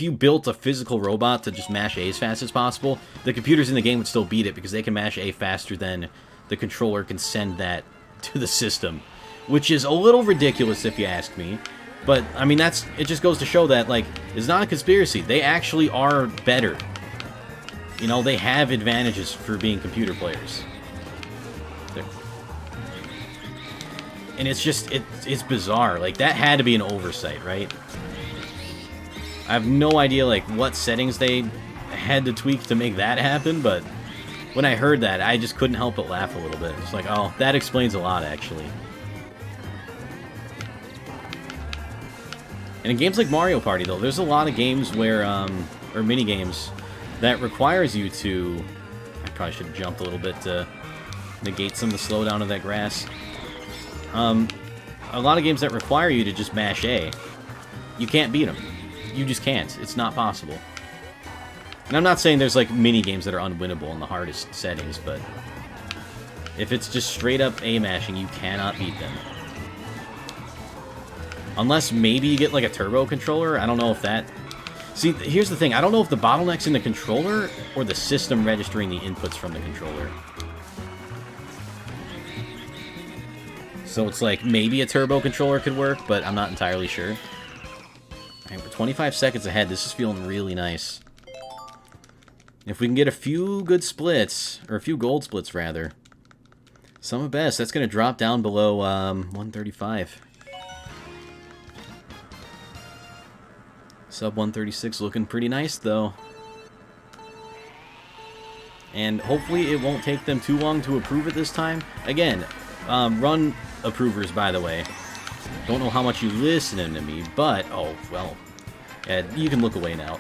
you built a physical robot to just mash A as fast as possible, the computers in the game would still beat it because they can mash A faster than the controller can send that to the system. Which is a little ridiculous if you ask me. But, I mean, it just goes to show that, like, it's not a conspiracy. They actually are better. You know, they have advantages for being computer players. And it's just, it's bizarre. Like, that had to be an oversight, right? I have no idea, like, what settings they had to tweak to make that happen, but when I heard that, I just couldn't help but laugh a little bit. It's like, oh, that explains a lot, actually. And in games like Mario Party, though, there's a lot of games where, or mini-games, that requires you to... I probably should have jumped a little bit to negate some of the slowdown of that grass. A lot of games that require you to just mash A, you can't beat them. You just can't. It's not possible. And I'm not saying there's, like, mini-games that are unwinnable in the hardest settings, but if it's just straight-up A-mashing, you cannot beat them. Unless maybe you get, like, a turbo controller. I don't know if that... See, here's the thing. I don't know if the bottleneck's in the controller or the system registering the inputs from the controller. So it's like, maybe a turbo controller could work, but I'm not entirely sure. Alright, we're 25 seconds ahead. This is feeling really nice. If we can get a few good splits, or a few gold splits, rather. Some of best. That's going to drop down below 135. Sub 136 looking pretty nice, though. And hopefully it won't take them too long to approve it this time. Again, run approvers, by the way. Don't know how much you listening to me, but... Oh, well. You can look away now.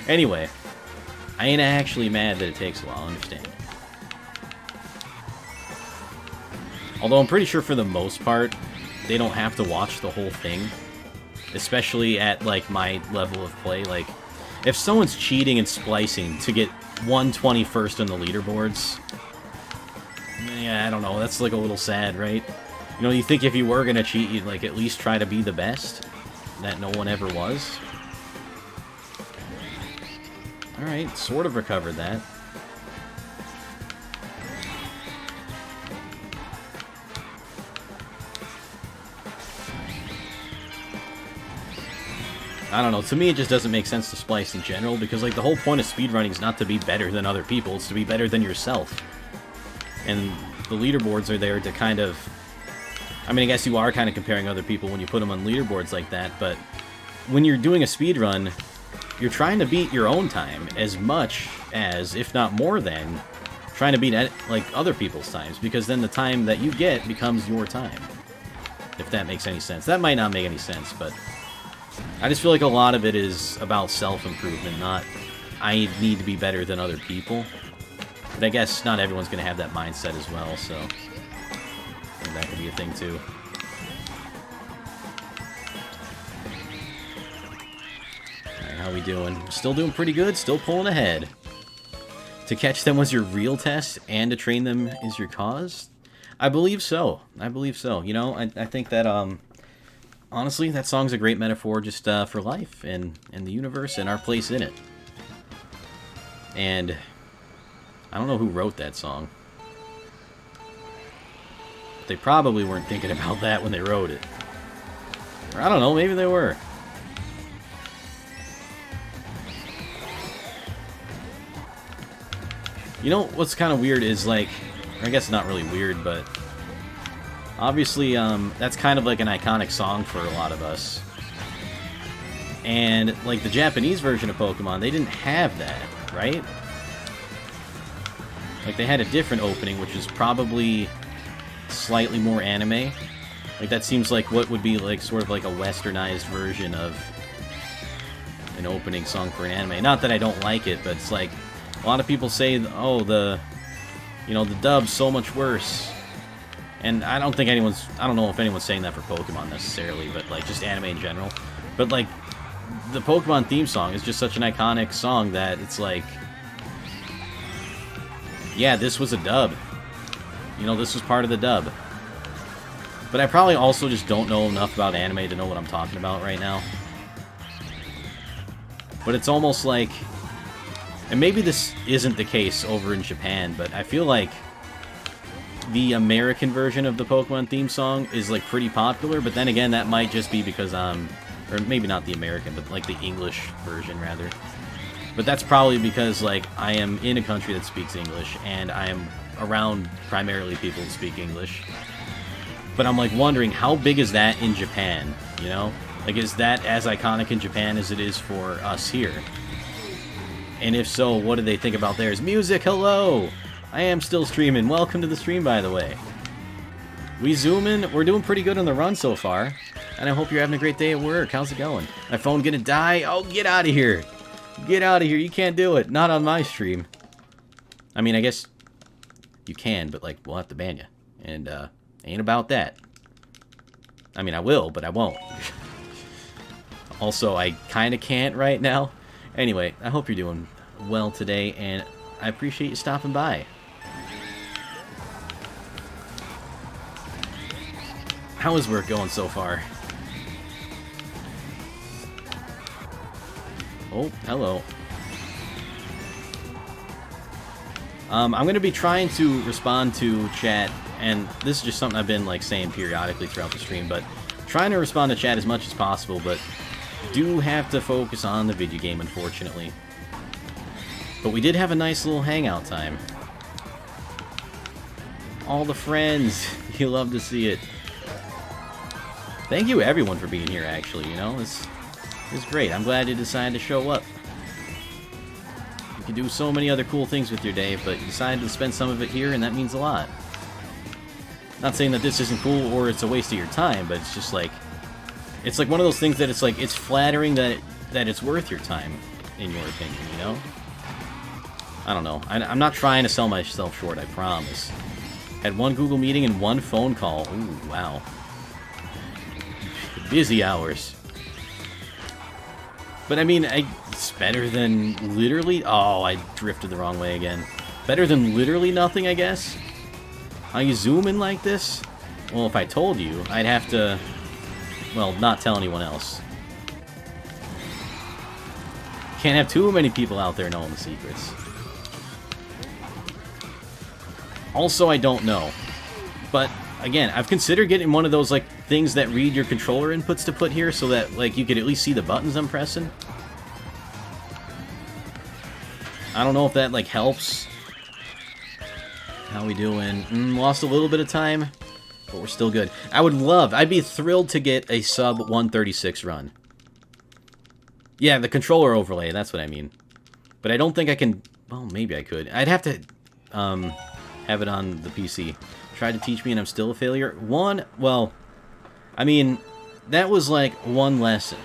Anyway. I ain't actually mad that it takes a while, I understand. Although I'm pretty sure for the most part, they don't have to watch the whole thing. Especially at, like, my level of play. Like, if someone's cheating and splicing to get 121st on the leaderboards... Yeah, I don't know, that's, like, a little sad, right? You know, you think if you were gonna cheat, you'd, like, at least try to be the best? That no one ever was? Alright, sort of recovered that. I don't know, to me it just doesn't make sense to splice in general, because, like, the whole point of speedrunning is not to be better than other people, it's to be better than yourself. And the leaderboards are there to kind of... I mean, I guess you are kind of comparing other people when you put them on leaderboards like that, but when you're doing a speedrun, you're trying to beat your own time as much as, if not more than, trying to beat, like, other people's times, because then the time that you get becomes your time. If that makes any sense. That might not make any sense, but I just feel like a lot of it is about self-improvement, not I need to be better than other people. But I guess not everyone's going to have that mindset as well, so... that could be a thing too. Alright, how we doing? Still doing pretty good, still pulling ahead. To catch them was your real test, and to train them is your cause? I believe so. I believe so. You know, I think that, honestly, that song's a great metaphor just for life, and the universe, and our place in it. And I don't know who wrote that song. They probably weren't thinking about that when they wrote it. Or I don't know, maybe they were. You know, what's kind of weird is, like... I guess not really weird, but... obviously, that's kind of like an iconic song for a lot of us. And, like, the Japanese version of Pokemon, they didn't have that, right? Like, they had a different opening, which is probably... slightly more anime. Like, that seems like what would be, like, sort of like a westernized version of an opening song for an anime. Not that I don't like it, but it's like, a lot of people say, oh, the dub's so much worse. And I don't think anyone's, I don't know if anyone's saying that for Pokemon necessarily, but, like, just anime in general. But, like, the Pokemon theme song is just such an iconic song that it's like, yeah, this was a dub. You know, this was part of the dub. But I probably also just don't know enough about anime to know what I'm talking about right now. But it's almost like... and maybe this isn't the case over in Japan, but I feel like the American version of the Pokemon theme song is, like, pretty popular, but then again, that might just be because or maybe not the American, but, like, the English version, rather. But that's probably because, like, I am in a country that speaks English, and I am around primarily people who speak English. But I'm, like, wondering, how big is that in Japan, you know? Like, is that as iconic in Japan as it is for us here? And if so, what do they think about theirs? Music, hello! I am still streaming. Welcome to the stream, by the way. We zooming. We're doing pretty good on the run so far. And I hope you're having a great day at work. How's it going? My phone gonna die? Oh, get out of here! Get out of here. You can't do it. Not on my stream. I mean, I guess... you can, but, like, we'll have to ban you. And, ain't about that. I mean, I will, but I won't. Also, I kinda can't right now. Anyway, I hope you're doing well today, and I appreciate you stopping by. How is work going so far? Oh, hello. I'm going to be trying to respond to chat, and this is just something I've been, like, saying periodically throughout the stream, but trying to respond to chat as much as possible, but do have to focus on the video game, unfortunately. But we did have a nice little hangout time. All the friends, you love to see it. Thank you, everyone, for being here, actually, you know? It's great. I'm glad you decided to show up. You can do so many other cool things with your day, but you decided to spend some of it here, and that means a lot. Not saying that this isn't cool or it's a waste of your time, but it's just like... It's like one of those things that it's like, it's flattering that it's worth your time, in your opinion, you know? I don't know. I'm not trying to sell myself short, I promise. Had one Google meeting and one phone call. Ooh, wow. Busy hours. But I mean, it's better than literally... Oh, I drifted the wrong way again. Better than literally nothing, I guess? How you zoom in like this? Well, if I told you, I'd have to... Well, not tell anyone else. Can't have too many people out there knowing the secrets. Also, I don't know. But, again, I've considered getting one of those, like, things that read your controller inputs to put here so that, like, you could at least see the buttons I'm pressing. I don't know if that, like, helps. How we doing? Lost a little bit of time, but we're still good. I'd be thrilled to get a sub 136 run. Yeah, the controller overlay, that's what I mean. But I don't think I can... Well, maybe I could. I'd have to have it on the PC. Tried to teach me and I'm still a failure. Well, I mean, that was like one lesson.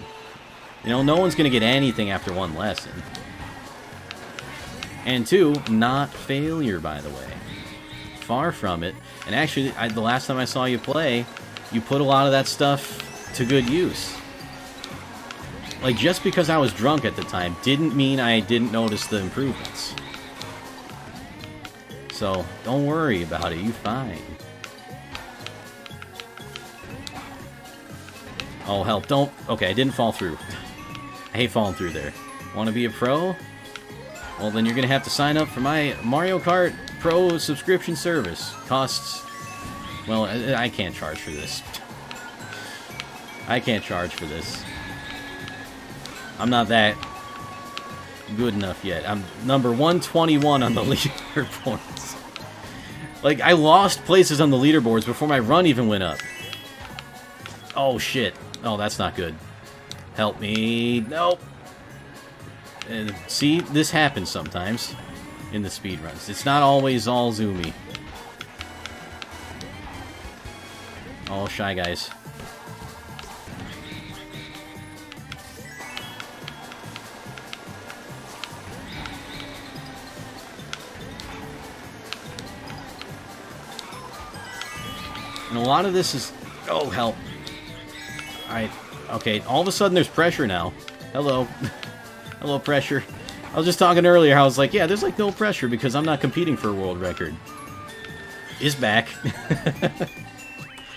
You know, no one's going to get anything after one lesson. And two, not failure, by the way. Far from it. And actually, the last time I saw you play, you put a lot of that stuff to good use. Like, just because I was drunk at the time didn't mean I didn't notice the improvements. So, don't worry about it, you're fine. Oh, help, don't... Okay, I didn't fall through. I hate falling through there. Want to be a pro? Well, then you're going to have to sign up for my Mario Kart Pro subscription service. Costs... Well, I can't charge for this. I can't charge for this. I'm not that good enough yet. I'm number 121 on the leaderboards. Like, I lost places on the leaderboards before my run even went up. Oh, shit. Oh, that's not good. Help me. Nope. And see, this happens sometimes in the speedruns. It's not always all zoomy. Oh, Shy Guys. And a lot of this is... Oh, help. Alright. Okay, all of a sudden there's pressure now. Hello. Hello, pressure. I was just talking earlier how I was like, yeah, there's like no pressure because I'm not competing for a world record. Is back.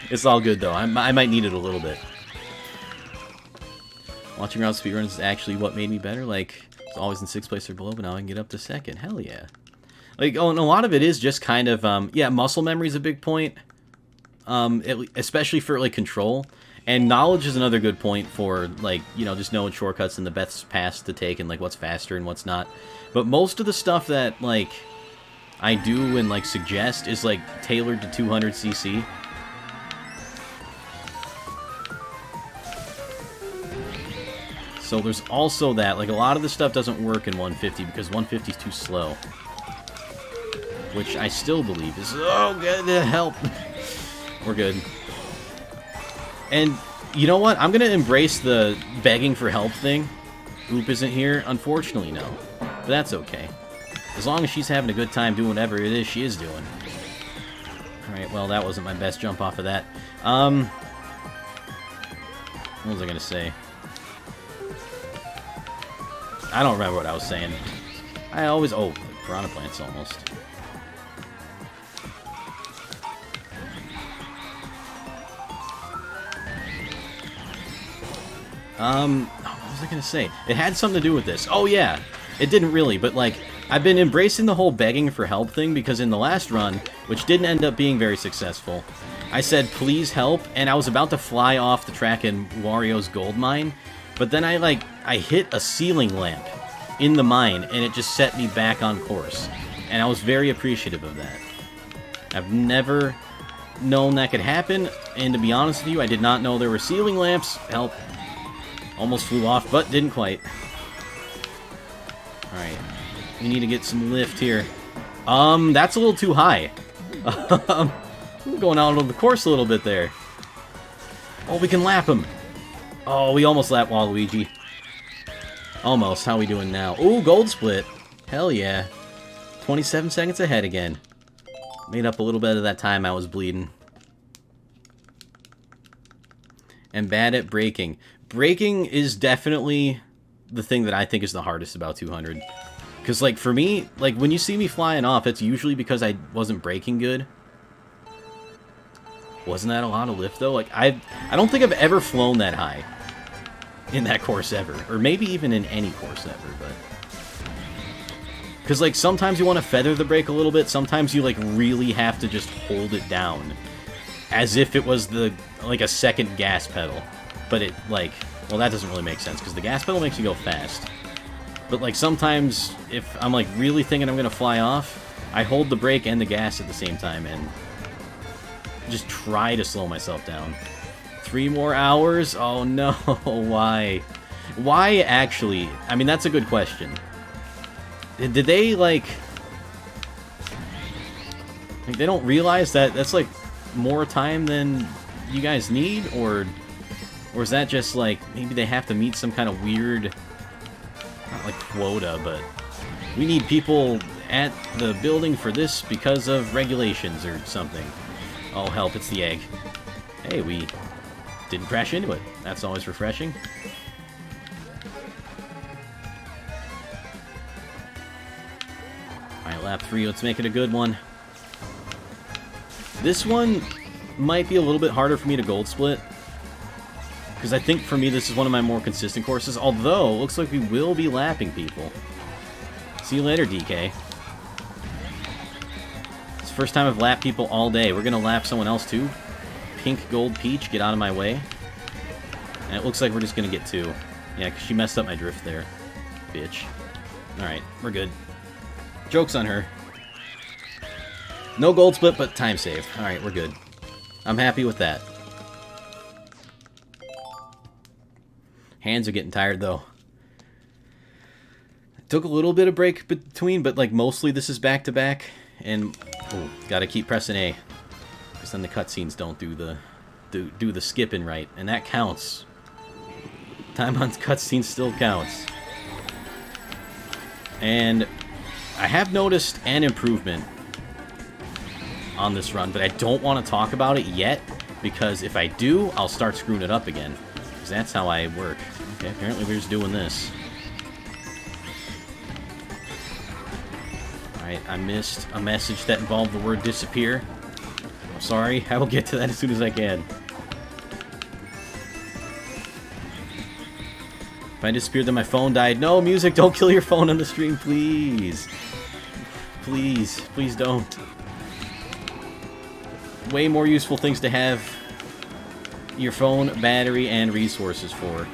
It's all good, though. I might need it a little bit. Watching around speedruns is actually what made me better. Like, it's always in 6th place or below, but now I can get up to 2nd. Hell yeah. Like, oh, and a lot of it is just kind of, yeah, muscle memory is a big point. Especially for, like, control. And knowledge is another good point for, like, you know, just knowing shortcuts and the best paths to take and, like, what's faster and what's not. But most of the stuff that, like, I do and, like, suggest is, like, tailored to 200cc. So there's also that. Like, a lot of the stuff doesn't work in 150 because 150 is too slow. Which I still believe is... Oh, good, help. We're good. And, you know what? I'm going to embrace the begging for help thing. Oop isn't here. Unfortunately, no. But that's okay. As long as she's having a good time doing whatever it is she is doing. Alright, well, that wasn't my best jump off of that. What was I going to say? I don't remember what I was saying. I always... Oh, piranha plants almost. What was I gonna say? It had something to do with this. Oh, yeah. It didn't really, but, like, I've been embracing the whole begging for help thing because in the last run, which didn't end up being very successful, I said, please help, and I was about to fly off the track in Wario's gold mine, but then I hit a ceiling lamp in the mine, and it just set me back on course. And I was very appreciative of that. I've never known that could happen, and to be honest with you, I did not know there were ceiling lamps. Help. Almost flew off, but didn't quite. Alright. We need to get some lift here. That's a little too high. We're going out on the course a little bit there. Oh, we can lap him. Oh, we almost lapped Waluigi. Almost. How we doing now? Ooh, gold split. Hell yeah. 27 seconds ahead again. Made up a little bit of that time I was bleeding. And bad at braking. Braking is definitely the thing that I think is the hardest about 200. Because, like, for me, like, when you see me flying off, it's usually because I wasn't braking good. Wasn't that a lot of lift, though? Like, I don't think I've ever flown that high in that course ever. Or maybe even in any course ever, but... Because, like, sometimes you want to feather the brake a little bit. Sometimes you, like, really have to just hold it down. As if it was, like, a second gas pedal. But it, like... Well, that doesn't really make sense, because the gas pedal makes you go fast. But, like, sometimes, if I'm, like, really thinking I'm going to fly off, I hold the brake and the gas at the same time, and just try to slow myself down. 3 more hours? Oh, no. Why? Why, actually? I mean, that's a good question. Did they, like... They don't realize that that's, like, more time than you guys need? Or is that just, like, maybe they have to meet some kind of weird... Not like quota, but... We need people at the building for this because of regulations or something. Oh, help, it's the egg. Hey, we didn't crash into it. That's always refreshing. Alright, lap 3, let's make it a good one. This one might be a little bit harder for me to gold split. Because I think for me this is one of my more consistent courses. Although, it looks like we will be lapping people. See you later, DK. It's the first time I've lapped people all day. We're going to lap someone else too. Pink Gold Peach, get out of my way. And it looks like we're just going to get 2. Yeah, because she messed up my drift there. Bitch. Alright, we're good. Joke's on her. No gold split, but time save. Alright, we're good. I'm happy with that. Hands are getting tired, though. Took a little bit of break between, but, like, mostly this is back-to-back. And, oh, gotta keep pressing A. Because then the cutscenes don't do the skipping right. And that counts. Time on cutscenes still counts. And I have noticed an improvement on this run, but I don't want to talk about it yet, because if I do, I'll start screwing it up again. Because that's how I work. Okay, apparently we're just doing this. Alright, I missed a message that involved the word disappear. I'm sorry, I will get to that as soon as I can. If I disappeared, then my phone died. No, music, don't kill your phone on the stream, please. Please, please don't. Way more useful things to have your phone, battery, and resources for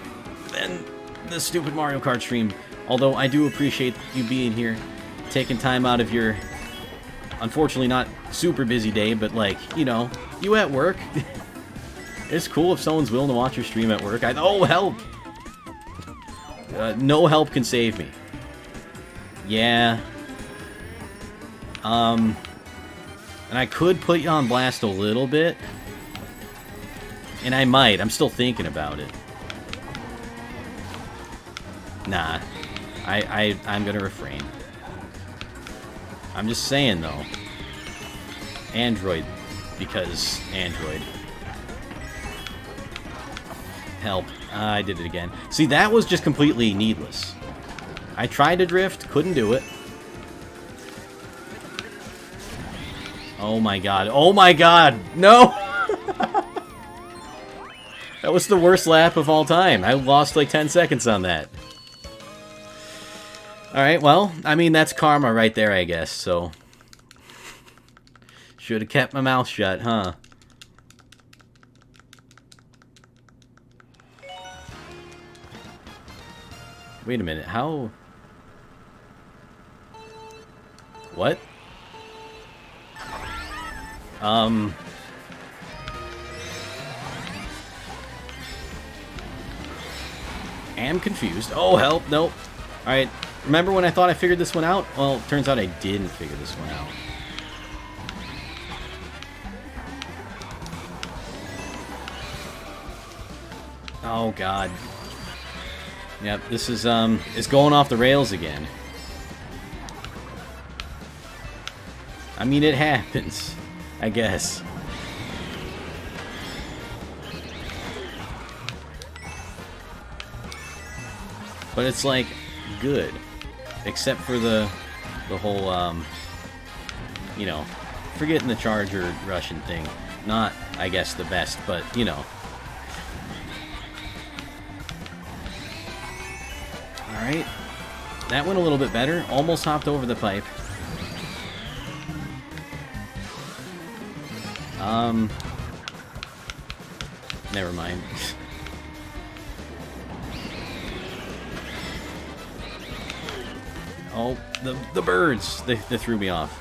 than the stupid Mario Kart stream. Although I do appreciate you being here, taking time out of your, unfortunately not super busy day, but like, you know, you at work. It's cool if someone's willing to watch your stream at work. Oh, help! No help can save me. Yeah. And I could put you on blast a little bit. And I might. I'm still thinking about it. Nah. I'm gonna refrain. I'm just saying, though. Android. Because Android. Help. I did it again. See, that was just completely needless. I tried to drift, couldn't do it. Oh my god. Oh my god! No! That was the worst lap of all time. I lost like 10 seconds on that. Alright, well, I mean, that's karma right there, I guess, so... Should have kept my mouth shut, huh? Wait a minute, how... What? Am confused. Oh, help, nope. Alright, remember when I thought I figured this one out? Well, turns out I didn't figure this one out. Oh, God. Yep, this is, it's going off the rails again. I mean, it happens, I guess. But it's, like, good. Except for the whole, you know, forgetting the Charger Russian thing. Not, I guess, the best, but, you know. Alright. That went a little bit better. Almost hopped over the pipe. Never mind. Oh, the birds! They threw me off.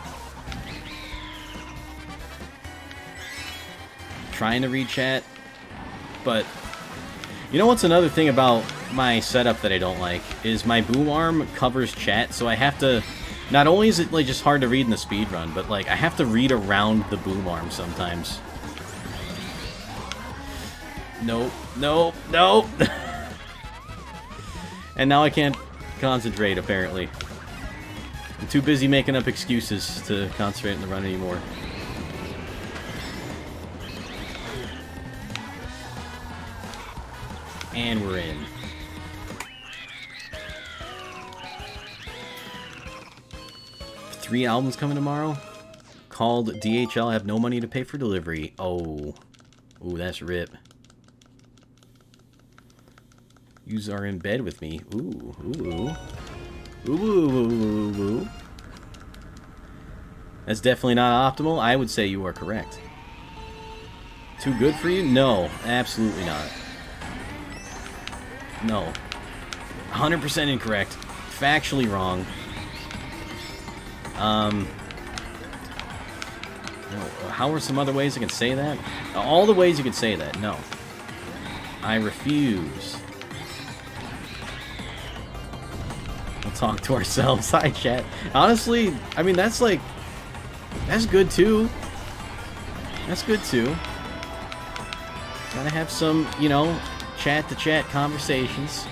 Trying to read chat, but you know what's another thing about my setup that I don't like is my boom arm covers chat, so I have to. Not only is it like just hard to read in the speedrun, but like I have to read around the boom arm sometimes. Nope, nope, nope. And now I can't concentrate apparently. I'm too busy making up excuses to concentrate in the run anymore. And we're in. Three albums coming tomorrow? Called DHL, I have no money to pay for delivery. Oh. Ooh, that's rip. Yous are in bed with me. Ooh, ooh. Ooh, ooh, ooh, ooh. That's definitely not optimal. I would say you are correct. Too good for you? No, absolutely not. No. 100% incorrect. Factually wrong. How are some other ways I can say that? All the ways you can say that. No. I refuse. We'll talk to ourselves. Hi, chat. Honestly, I mean, that's like... That's good, too. That's good, too. Gotta have some, you know, chat-to-chat conversations.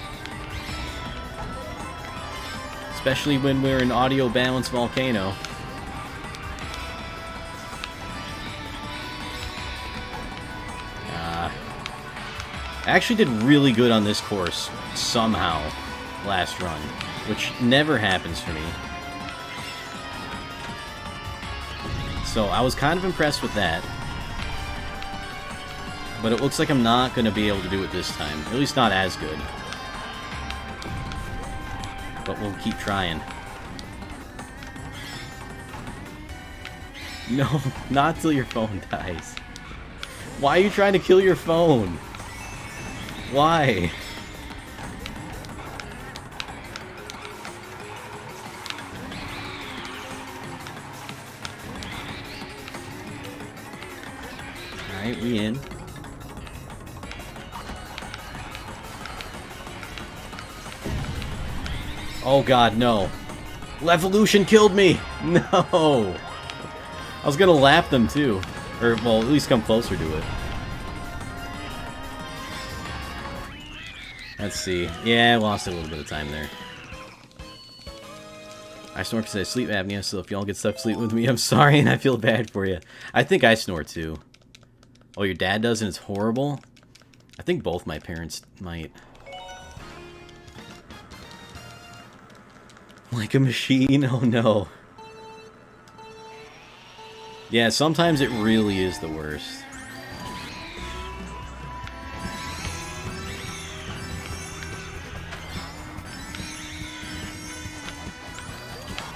Especially when we're an audio-balanced volcano. I actually did really good on this course, somehow, last run. Which never happens for me. So I was kind of impressed with that. But it looks like I'm not going to be able to do it this time. At least not as good. But we'll keep trying. No, not till your phone dies. Why are you trying to kill your phone? Why? Alright, we in. Oh god, no. Levolution killed me! No! I was gonna lap them too. Or, well, at least come closer to it. Let's see. Yeah, I lost a little bit of time there. I snore because I have sleep apnea, so if y'all get stuck sleeping with me, I'm sorry and I feel bad for you. I think I snore too. Oh, your dad does and it's horrible? I think both my parents might. Like a machine? Oh no. Yeah, sometimes it really is the worst.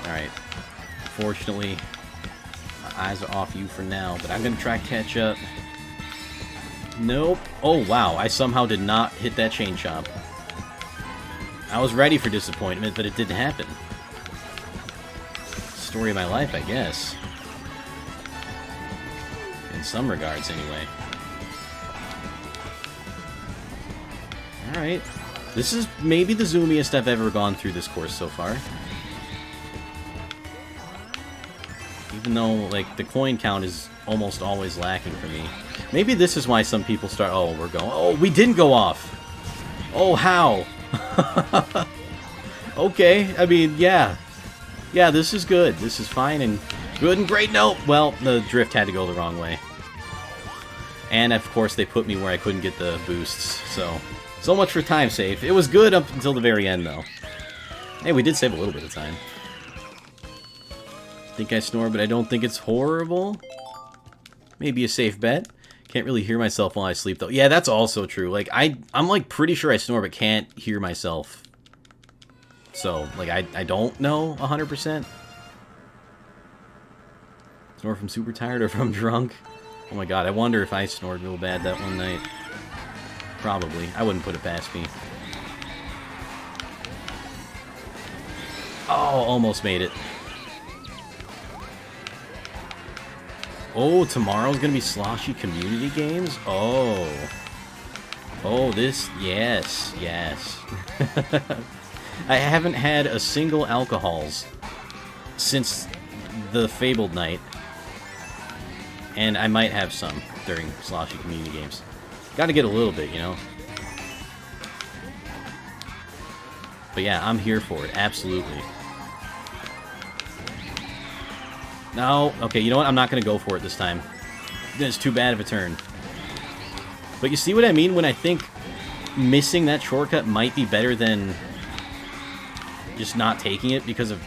Alright. Fortunately, my eyes are off you for now, but I'm gonna try catch up. Nope. Oh, wow. I somehow did not hit that chain chomp. I was ready for disappointment, but it didn't happen. Story of my life, I guess. In some regards, anyway. Alright. This is maybe the zoomiest I've ever gone through this course so far. Even though, like, the coin count is almost always lacking for me. Maybe this is why some people start... Oh, we're going... Oh, we didn't go off! Oh, how? Okay, I mean, yeah. Yeah, this is good. This is fine and good and great. Nope. Well, the drift had to go the wrong way. And, of course, they put me where I couldn't get the boosts. So much for time save. It was good up until the very end, though. Hey, we did save a little bit of time. Think I snore, but I don't think it's horrible. Maybe a safe bet. Can't really hear myself while I sleep, though. Yeah, that's also true. Like, I'm like, pretty sure I snore, but can't hear myself. So, like, I don't know 100%. Snore from super tired or from drunk? Oh my god, I wonder if I snored real bad that one night. Probably. I wouldn't put it past me. Oh, almost made it. Oh, tomorrow's gonna be sloshy community games? Oh. Oh, this... Yes, yes. I haven't had a single alcohols since the Fabled night. And I might have some during sloshy community games. Gotta get a little bit, you know? But yeah, I'm here for it. Absolutely. No. Okay, you know what? I'm not going to go for it this time. It's too bad of a turn. But you see what I mean when I think missing that shortcut might be better than just not taking it because of...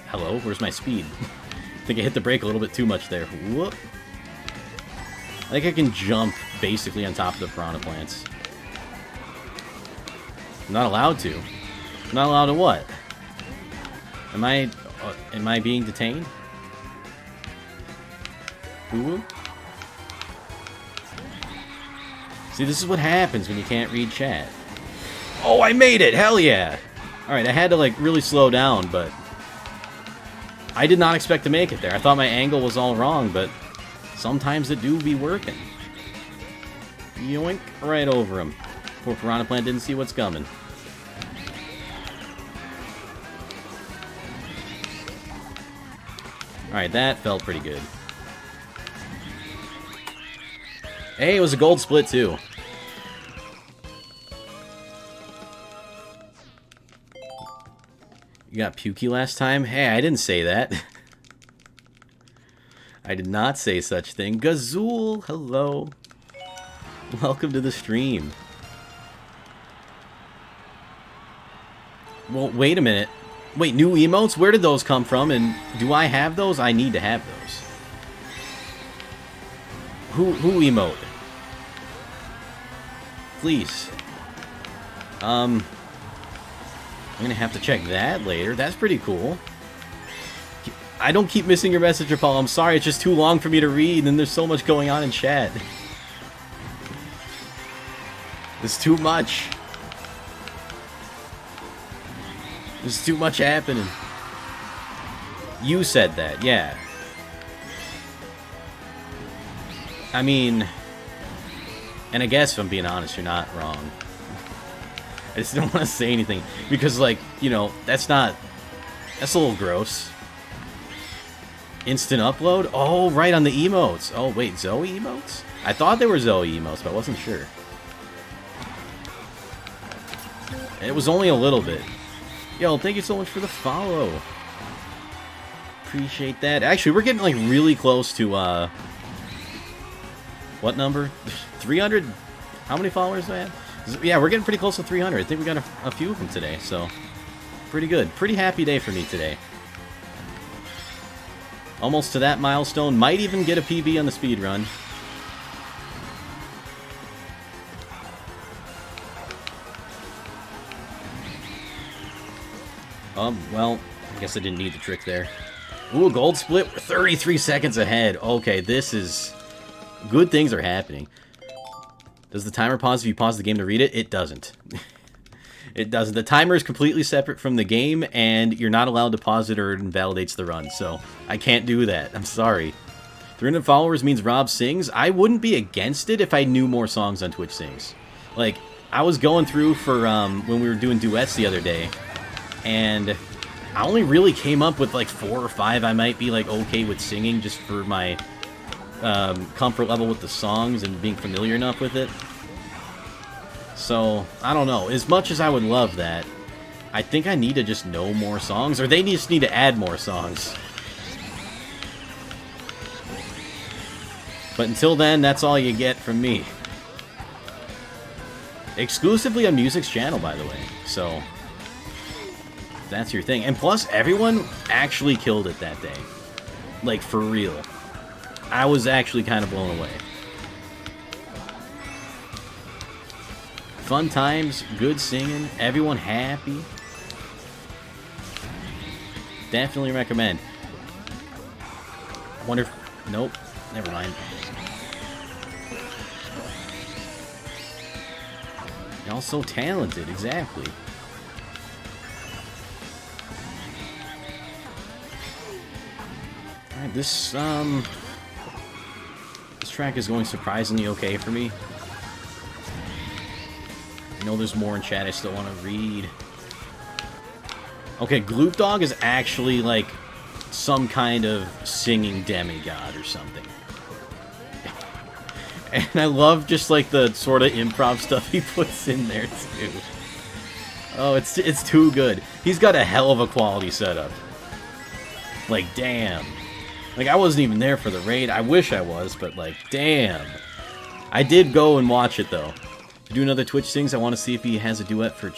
Hello? Where's my speed? I think I hit the brake a little bit too much there. Whoop. I think I can jump basically on top of the piranha plants. I'm not allowed to. I'm not allowed to what? Am I being detained? Ooh. See, this is what happens when you can't read chat. Oh, I made it! Hell yeah! Alright, I had to, like, really slow down, but... I did not expect to make it there. I thought my angle was all wrong, but... Sometimes it do be working. Yoink! Right over him. Poor piranha plant didn't see what's coming. Alright, that felt pretty good. Hey, it was a gold split, too. You got pukey last time? Hey, I didn't say that. I did not say such thing. Gazool, hello. Welcome to the stream. Well, wait a minute. Wait, new emotes? Where did those come from? And do I have those? I need to have those. Who emote? Please. I'm gonna have to check that later. That's pretty cool. I don't keep missing your message, Paul. I'm sorry, it's just too long for me to read, and there's so much going on in chat. There's too much. There's too much happening. You said that, yeah. I mean, and I guess if I'm being honest, you're not wrong. I just don't want to say anything because, like, you know, that's a little gross. Instant upload? Oh, right, on the emotes. Oh, wait, Zoe emotes? I thought they were Zoe emotes, but I wasn't sure. And it was only a little bit. Yo, thank you so much for the follow. Appreciate that. Actually, we're getting, like, really close to, what number? 300? How many followers do I have? Yeah, we're getting pretty close to 300. I think we got a few of them today, so... Pretty good. Pretty happy day for me today. Almost to that milestone. Might even get a PB on the speedrun. Well, I guess I didn't need the trick there. Ooh, gold split. We're 33 seconds ahead. Okay, this is... Good things are happening. Does the timer pause if you pause the game to read it? It doesn't. It doesn't. The timer is completely separate from the game, and you're not allowed to pause it or it invalidates the run, so I can't do that. I'm sorry. 300 followers means Rob sings. I wouldn't be against it if I knew more songs on Twitch sings. Like, I was going through for, when we were doing duets the other day, and I only really came up with, like, 4 or 5 I might be, like, okay with singing just for my comfort level with the songs and being familiar enough with it. So, I don't know. As much as I would love that, I think I need to just know more songs, or they just need to add more songs. But until then, that's all you get from me. Exclusively on Music's channel, by the way. So, that's your thing. And plus, everyone actually killed it that day. Like, for real. I was actually kind of blown away. Fun times, good singing, everyone happy. Definitely recommend. Wonder if... Nope. Never mind. Y'all so talented, exactly. Alright, this track is going surprisingly okay for me. I know there's more in chat I still want to read. Okay, Gloop Dog is actually, like, some kind of singing demigod or something. And I love just, like, the sort of improv stuff he puts in there, too. Oh, it's too good. He's got a hell of a quality setup. Like, damn. Like, I wasn't even there for the raid. I wish I was, but, like, damn. I did go and watch it, though. To do another Twitch things, I want to see if he has a duet for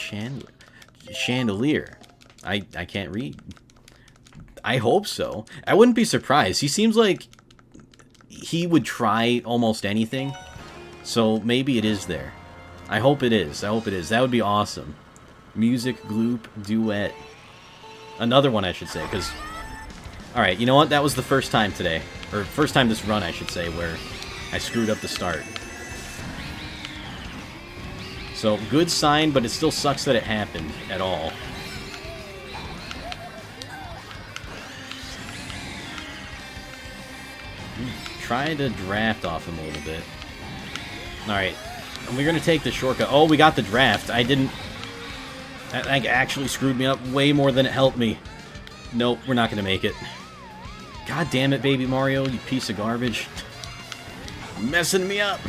Chandelier. I can't read. I hope so. I wouldn't be surprised. He seems like he would try almost anything. So maybe it is there. I hope it is. I hope it is. That would be awesome. Music, Gloop, duet. Another one, I should say, because... Alright, you know what? That was the first time today. Or first time this run, I should say, where I screwed up the start. So, good sign, but it still sucks that it happened at all. Try to draft off him a little bit. Alright. And we're going to take the shortcut. Oh, we got the draft. I didn't... That actually screwed me up way more than it helped me. Nope, we're not going to make it. God damn it, Baby Mario, you piece of garbage. Messing me up.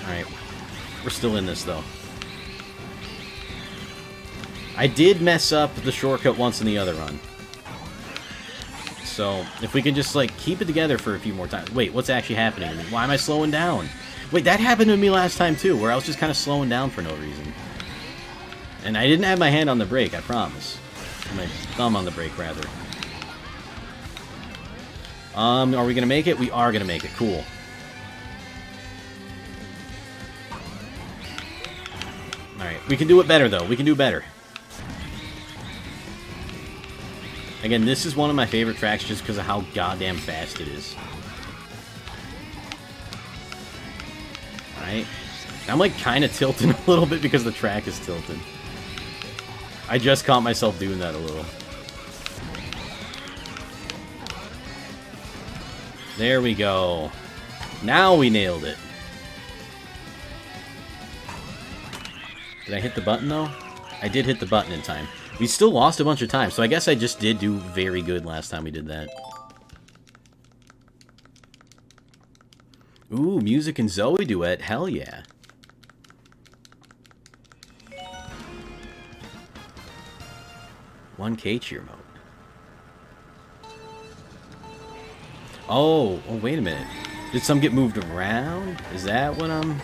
Alright. We're still in this, though. I did mess up the shortcut once in the other run. So, if we can just, like, keep it together for a few more times. Wait, what's actually happening to me? Why am I slowing down? Wait, that happened to me last time, too, where I was just kind of slowing down for no reason. And I didn't have my hand on the brake, I promise. My thumb on the brake, rather. Are we gonna make it? We are gonna make it. Cool. Alright, we can do it better, though. We can do better. Again, this is one of my favorite tracks just because of how goddamn fast it is. Alright. I'm, like, kind of tilting a little bit because the track is tilted. I just caught myself doing that a little. There we go. Now we nailed it. Did I hit the button, though? I did hit the button in time. We still lost a bunch of time, so I guess I just did do very good last time we did that. Ooh, Music and Zoe duet. Hell yeah. $1K cheer mode. Oh, wait a minute. Did some get moved around? Is that what I'm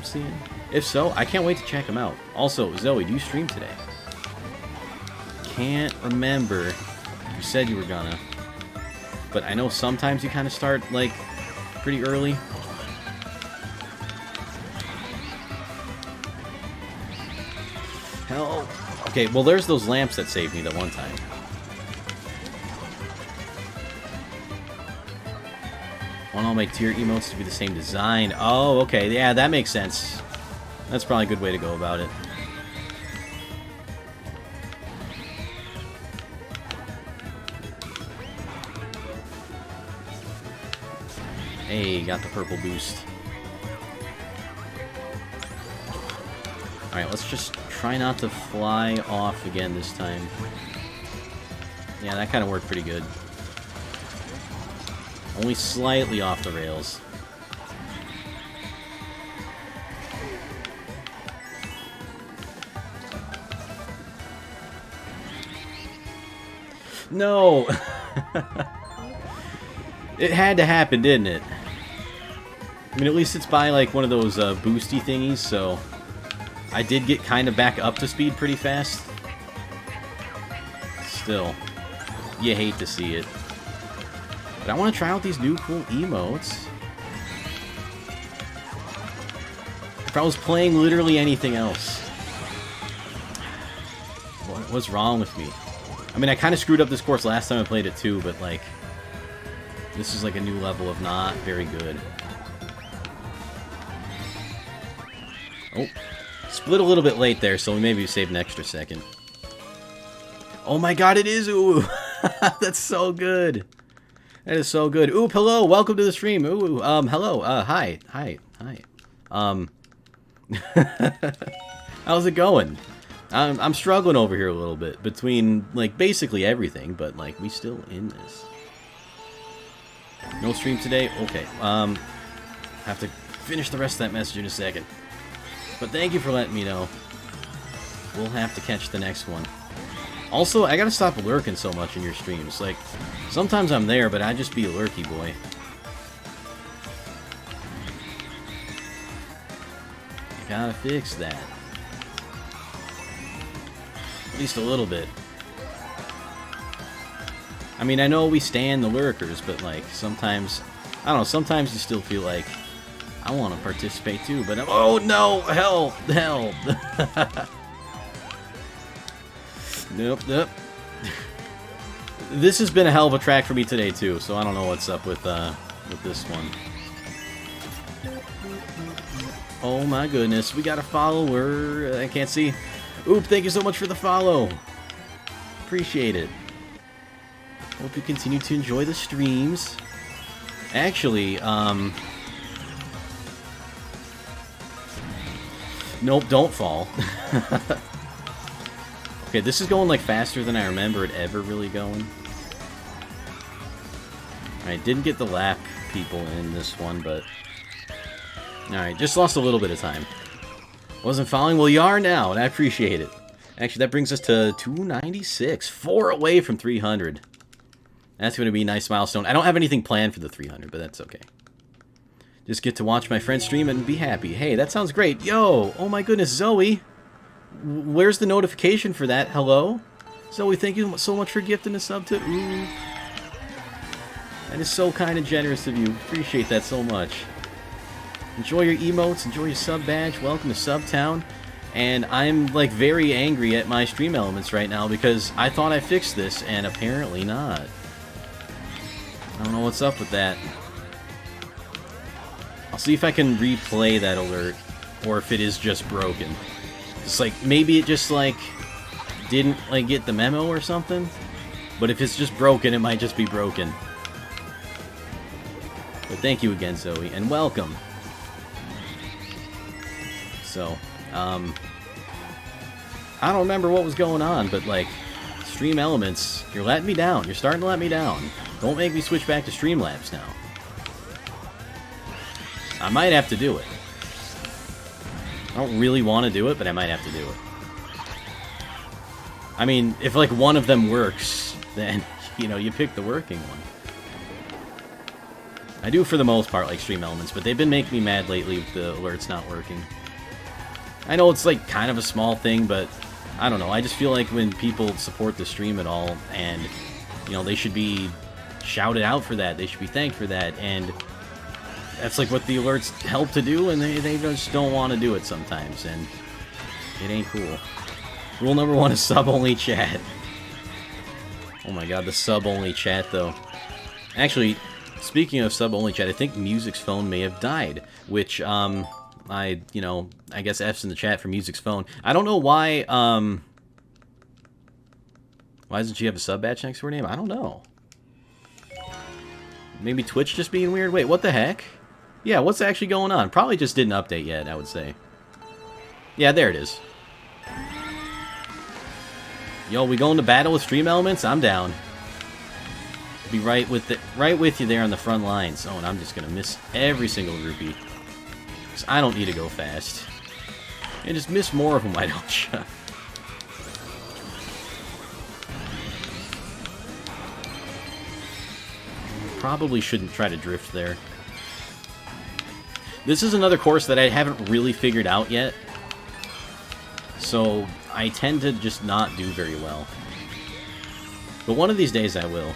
seeing? If so, I can't wait to check them out. Also, Zoe, do you stream today? Can't remember. You said you were gonna. But I know sometimes you kind of start, like, pretty early. Hell. Okay, well, there's those lamps that saved me that one time. Want all my tier emotes to be the same design. Oh, okay. Yeah, that makes sense. That's probably a good way to go about it. Hey, got the purple boost. Alright, let's just try not to fly off again this time. Yeah, that kind of worked pretty good. Only slightly off the rails. No! It had to happen, didn't it? I mean, at least it's by, like, one of those boosty thingies, so... I did get kind of back up to speed pretty fast. Still, you hate to see it. But I want to try out these new cool emotes. If I was playing literally anything else. What's wrong with me? I mean, I kind of screwed up this course last time I played it too, but like... This is like a new level of not very good. Oh. Split a little bit late there, so we maybe saved an extra second. Oh my god, it is Ooh! That's so good! That is so good. Oop, hello! Welcome to the stream! Ooh, hello, hi. How's it going? I'm struggling over here a little bit between, like, basically everything, but, like, we still in this. No stream today? Okay, have to finish the rest of that message in a second. But thank you for letting me know. We'll have to catch the next one. Also, I gotta stop lurking so much in your streams. Like, sometimes I'm there, but I just be a lurky boy. I gotta fix that. At least a little bit. I mean, I know we stand the lurkers, but like, sometimes... I don't know, sometimes you still feel like... I want to participate too, but oh no! Help! Help! Nope. This has been a hell of a track for me today too, so I don't know what's up with this one. Oh my goodness, we got a follower. I can't see. Oop! Thank you so much for the follow. Appreciate it. Hope you continue to enjoy the streams. Actually, nope, don't fall. Okay, this is going like faster than I remember it ever really going. Alright, didn't get the lap people in this one, but... Alright, just lost a little bit of time. Wasn't following? Well, you are now, and I appreciate it. Actually, that brings us to 296. 4 away from 300. That's going to be a nice milestone. I don't have anything planned for the 300, but that's okay. Just get to watch my friend stream and be happy. Hey, that sounds great. Yo! Oh my goodness, Zoe! Where's the notification for that? Hello? Zoe, thank you so much for gifting a sub to... Ooh. That is so kind and generous of you. Appreciate that so much. Enjoy your emotes. Enjoy your sub badge. Welcome to Subtown. And I'm, like, very angry at my stream elements right now because I thought I fixed this, and apparently not. I don't know what's up with that. I'll see if I can replay that alert, or if it is just broken. It's like, maybe it just, like, didn't, like, get the memo or something? But if it's just broken, it might just be broken. But thank you again, Zoe, and welcome. So, I don't remember what was going on, but, like, Stream Elements, you're letting me down. You're starting to let me down. Don't make me switch back to Streamlabs now. I might have to do it. I don't really want to do it, but I might have to do it. I mean, if, like, one of them works, then, you know, you pick the working one. I do, for the most part, like Stream Elements, but they've been making me mad lately with the alerts not working. I know it's, like, kind of a small thing, but I don't know. I just feel like when people support the stream at all, and, you know, they should be shouted out for that. They should be thanked for that, and that's, like, what the alerts help to do, and they just don't want to do it sometimes, and it ain't cool. Rule number 1 is sub-only chat. Oh my god, the sub-only chat, though. Actually, speaking of sub-only chat, I think Music's phone may have died, which, you know, I guess F's in the chat for Music's phone. I don't know why, why doesn't she have a sub badge next to her name? I don't know. Maybe Twitch just being weird? Wait, what the heck? Yeah, what's actually going on? Probably just didn't update yet, I would say. Yeah, there it is. Yo, we going to battle with Stream Elements? I'm down. Be right with you there on the front lines. Oh, and I'm just gonna miss every single rupee. Because I don't need to go fast. And just miss more of them, why don't you? Probably shouldn't try to drift there. This is another course that I haven't really figured out yet. So I tend to just not do very well. But one of these days I will.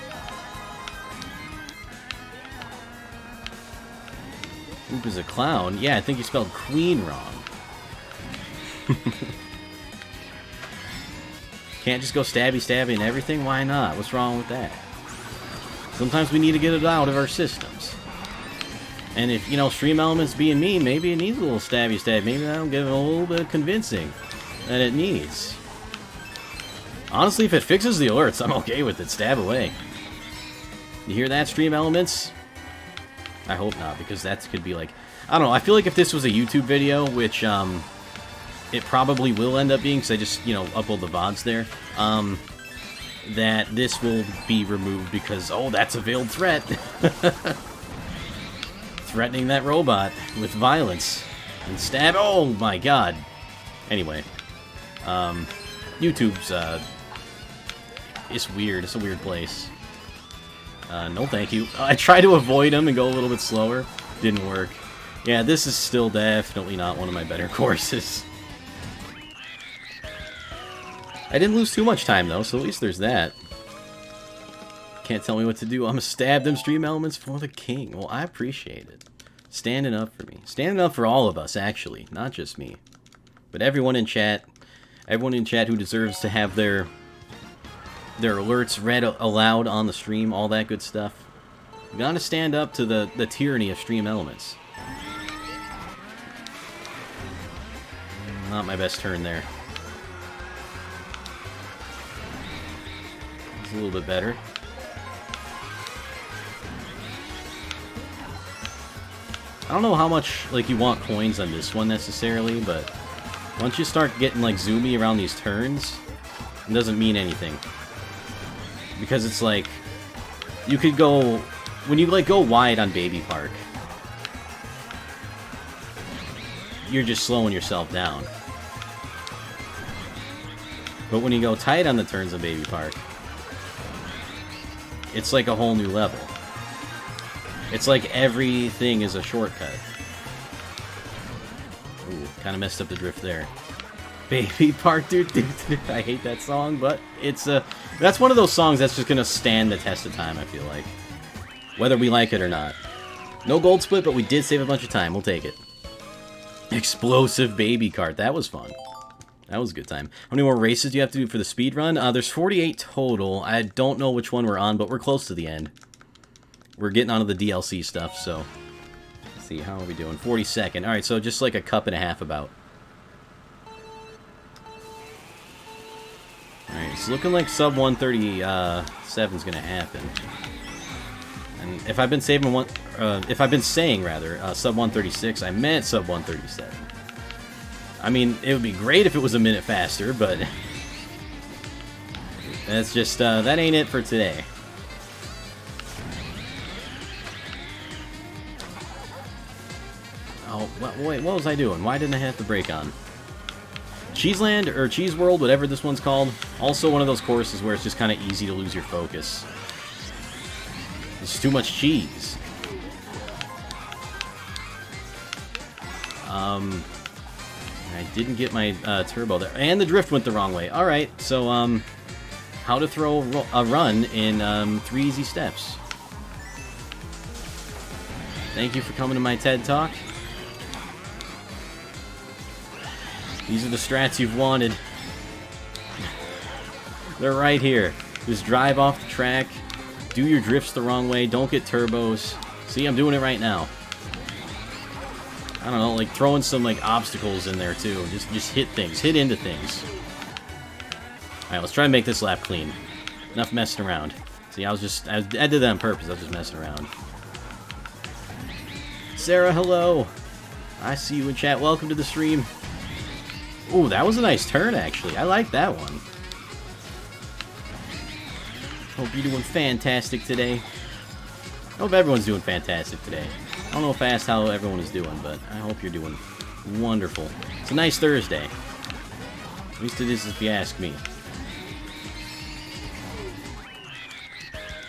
Oop is a clown. Yeah, I think you spelled queen wrong. Can't just go stabby and everything? Why not? What's wrong with that? Sometimes we need to get it out of our systems. And if, you know, Stream Elements being mean, maybe it needs a little stabby. Maybe that'll give it a little bit of convincing that it needs. Honestly, if it fixes the alerts, I'm okay with it. Stab away. You hear that, Stream Elements? I hope not, because that could be like... I don't know, I feel like if this was a YouTube video, which, it probably will end up being, because I just, you know, upload the VODs there, that this will be removed because, oh, that's a veiled threat. Threatening that robot with violence and stab. Oh my god. Anyway, YouTube's it's weird. It's a weird place. No thank you. I tried to avoid him and go a little bit slower. Didn't work. Yeah, this is still definitely not one of my better courses. I didn't lose too much time though, so at least there's that. Can't tell me what to do. I'm gonna stab them Stream Elements for the king. Well, I appreciate it. Standing up for me. Standing up for all of us, actually. Not just me. But everyone in chat. Everyone in chat who deserves to have their alerts read aloud on the stream. All that good stuff. You gotta stand up to the tyranny of Stream Elements. Not my best turn there. It's a little bit better. I don't know how much, like, you want coins on this one, necessarily, but once you start getting, like, zoomy around these turns, it doesn't mean anything. Because it's like, you could go, when you, like, go wide on Baby Park, you're just slowing yourself down. But when you go tight on the turns of Baby Park, it's like a whole new level. It's like everything is a shortcut. Ooh, kind of messed up the drift there. Baby Park, dude. I hate that song, but it's that's one of those songs that's just gonna stand the test of time, I feel like. Whether we like it or not. No gold split, but we did save a bunch of time. We'll take it. Explosive Baby Kart. That was fun. That was a good time. How many more races do you have to do for the speedrun? There's 48 total. I don't know which one we're on, but we're close to the end. We're getting onto the DLC stuff, so... Let's see, how are we doing? 42nd. Alright, so just like a cup and a half about. Alright, it's looking like sub 137 is gonna happen. And if I've been saving one... if I've been saying, rather, sub 136, I meant sub 137. I mean, it would be great if it was a minute faster, but... That's just, that ain't it for today. Oh, wait, what was I doing? Why didn't I have the brake on? Cheeseland, or Cheese World, whatever this one's called. Also one of those courses where it's just kind of easy to lose your focus. There's too much cheese. I didn't get my turbo there. And the drift went the wrong way. Alright, so, how to throw a run in 3 easy steps. Thank you for coming to my TED Talk. These are the strats you've wanted. They're right here. Just drive off the track, do your drifts the wrong way, don't get turbos. See, I'm doing it right now. I don't know, like throwing some like obstacles in there too. Just hit things, hit into things. Alright, let's try and make this lap clean. Enough messing around. See, I did that on purpose, I was just messing around. Sarah, hello! I see you in chat, welcome to the stream. Ooh, that was a nice turn, actually. I like that one. Hope you're doing fantastic today. Hope everyone's doing fantastic today. I don't know fast how everyone is doing, but I hope you're doing wonderful. It's a nice Thursday. At least it is if you ask me.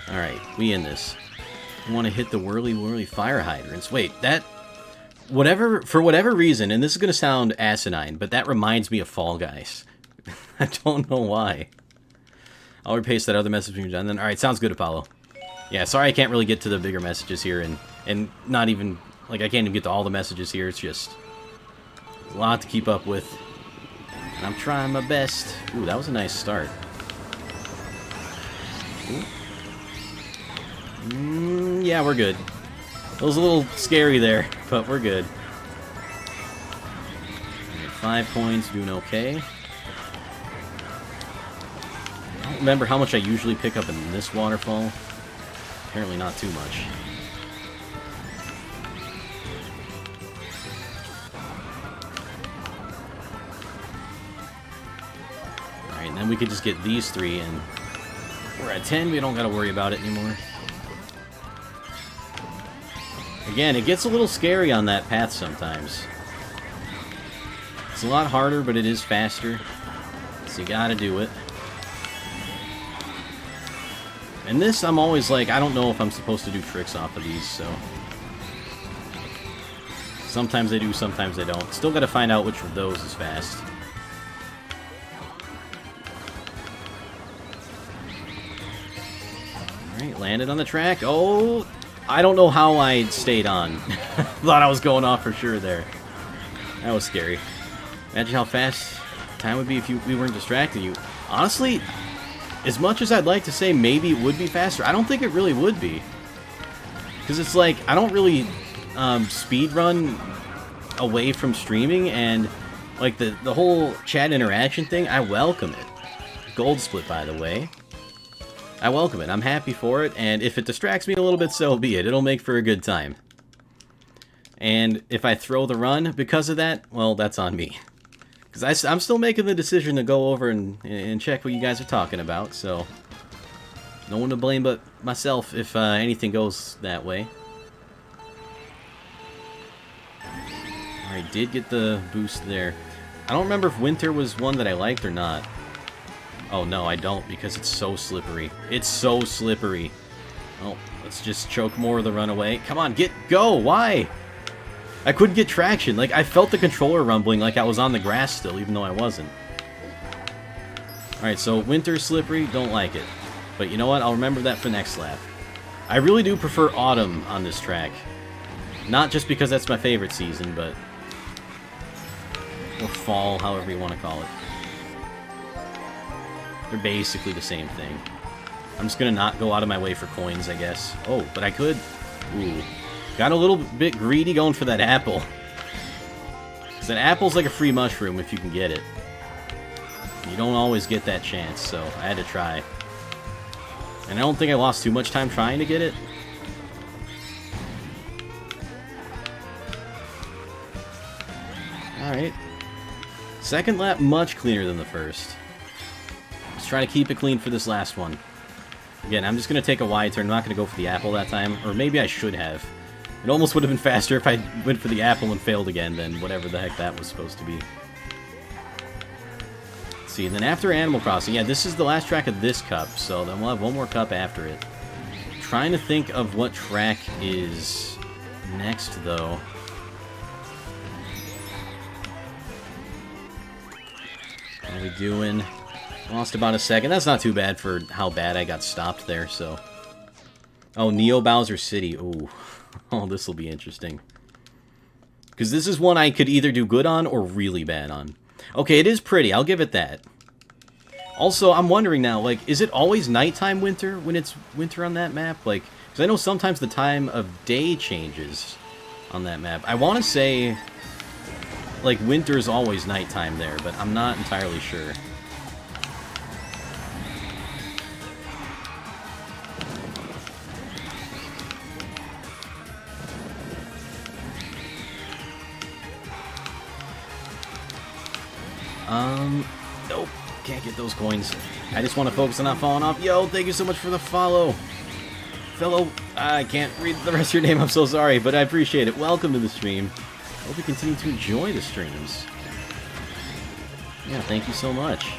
Alright, we in this. want to hit the whirly fire hydrants. Wait, that... For whatever reason, and this is going to sound asinine, but that reminds me of Fall Guys. I don't know why. I'll repaste that other message when you're done then. Alright, sounds good, Apollo. Yeah, sorry I can't really get to the bigger messages here, and not even... Like, I can't even get to all the messages here. It's just a lot to keep up with. And I'm trying my best. Ooh, that was a nice start. Yeah, we're good. It was a little scary there, but we're good. 5 points, doing okay. I don't remember how much I usually pick up in this waterfall. Apparently not too much. Alright, and then we could just get these 3 and we're at 10, we don't gotta worry about it anymore. Again, it gets a little scary on that path sometimes. It's a lot harder, but it is faster. So you gotta do it. And this, I'm always like, I don't know if I'm supposed to do tricks off of these, so... Sometimes I do, sometimes I don't. Still gotta find out which of those is fast. Alright, landed on the track. Oh! I don't know how I stayed on. Thought I was going off for sure there. That was scary. Imagine how fast time would be if we weren't distracting you. Honestly, as much as I'd like to say maybe it would be faster, I don't think it really would be. Because it's like, I don't really speedrun away from streaming, and like the whole chat interaction thing, I welcome it. Gold split, by the way. I welcome it. I'm happy for it, and if it distracts me a little bit, so be it. It'll make for a good time. And if I throw the run because of that, well, that's on me. Because I'm still making the decision to go over and check what you guys are talking about, so... No one to blame but myself if anything goes that way. Alright, did get the boost there. I don't remember if Winter was one that I liked or not. Oh, no, I don't, because it's so slippery. It's so slippery. Oh, let's just choke more of the runaway. Come on, go! Why? I couldn't get traction. Like, I felt the controller rumbling like I was on the grass still, even though I wasn't. Alright, so Winter, slippery, don't like it. But you know what? I'll remember that for next lap. I really do prefer Autumn on this track. Not just because that's my favorite season, but... Or Fall, however you want to call it. They're basically the same thing. I'm just gonna not go out of my way for coins, I guess. Oh, but I could. Ooh. Got a little bit greedy going for that apple. Because that apple's like a free mushroom if you can get it. You don't always get that chance, so I had to try. And I don't think I lost too much time trying to get it. Alright. Second lap, much cleaner than the first. Let's try to keep it clean for this last one. Again, I'm just going to take a wide turn. I'm not going to go for the apple that time. Or maybe I should have. It almost would have been faster if I went for the apple and failed again than whatever the heck that was supposed to be. Let's see, and then after Animal Crossing, yeah, this is the last track of this cup, so then we'll have one more cup after it. I'm trying to think of what track is next, though. What are we doing? Lost about a second. That's not too bad for how bad I got stopped there, so... Oh, Neo Bowser City. Ooh. Oh, this will be interesting. Because this is one I could either do good on or really bad on. Okay, it is pretty. I'll give it that. Also, I'm wondering now, like, is it always nighttime winter when it's winter on that map? Like, because I know sometimes the time of day changes on that map. I want to say, like, winter is always nighttime there, but I'm not entirely sure. Nope. Can't get those coins. I just want to focus on not falling off. Yo, thank you so much for the follow. Fellow, I can't read the rest of your name, I'm so sorry, but I appreciate it. Welcome to the stream. Hope you continue to enjoy the streams. Yeah, thank you so much.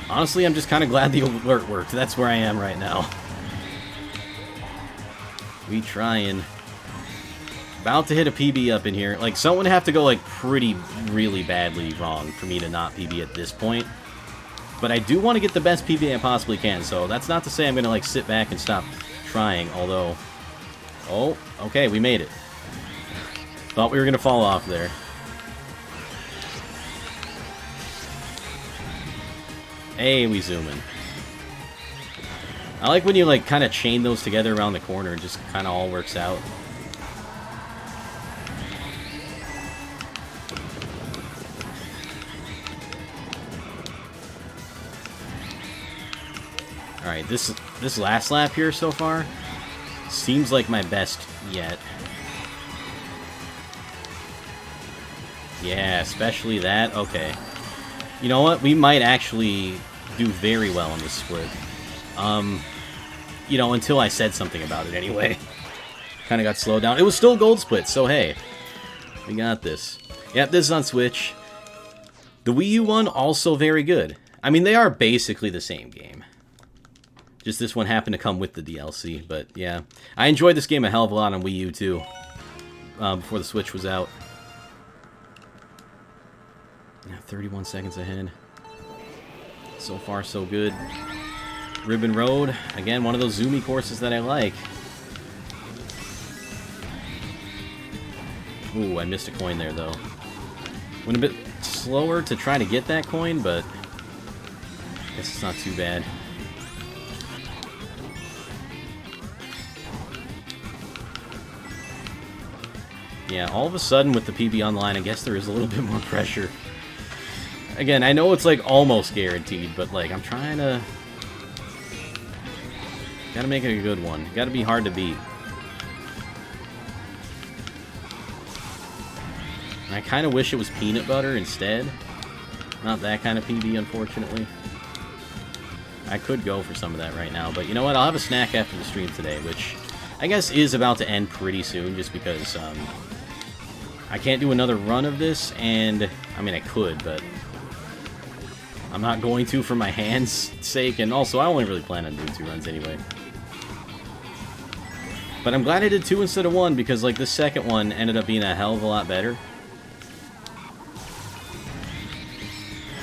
Honestly, I'm just kind of glad the alert worked. That's where I am right now. We trying. About to hit a PB up in here. Like, someone would have to go, like, really badly wrong for me to not PB at this point. But I do want to get the best PB I possibly can, so that's not to say I'm going to, like, sit back and stop trying, although... Oh, okay, we made it. Thought we were going to fall off there. Hey, we zoom in. I like when you, like, kind of chain those together around the corner. It just kind of all works out. Alright, this last lap here so far seems like my best yet. Yeah, especially that. Okay. You know what? We might actually do very well in this split. You know, until I said something about it anyway. Kind of got slowed down. It was still gold split, so hey. We got this. Yep, this is on Switch. The Wii U one, also very good. I mean, they are basically the same game. Just this one happened to come with the DLC, but yeah. I enjoyed this game a hell of a lot on Wii U, too. Before the Switch was out. 31 seconds ahead. So far, so good. Ribbon Road. Again, one of those zoomy courses that I like. Ooh, I missed a coin there, though. Went a bit slower to try to get that coin, but I guess it's not too bad. Yeah, all of a sudden with the PB Online, I guess there is a little bit more pressure. Again, I know it's like almost guaranteed, but like I'm trying to... Gotta make it a good one. Gotta be hard to beat. And I kind of wish it was peanut butter instead. Not that kind of PB, unfortunately. I could go for some of that right now, but you know what? I'll have a snack after the stream today, which I guess is about to end pretty soon, just because I can't do another run of this, and I mean I could, but I'm not going to for my hands' sake, and also I only really plan on doing 2 runs anyway. But I'm glad I did 2 instead of 1, because like this second one ended up being a hell of a lot better.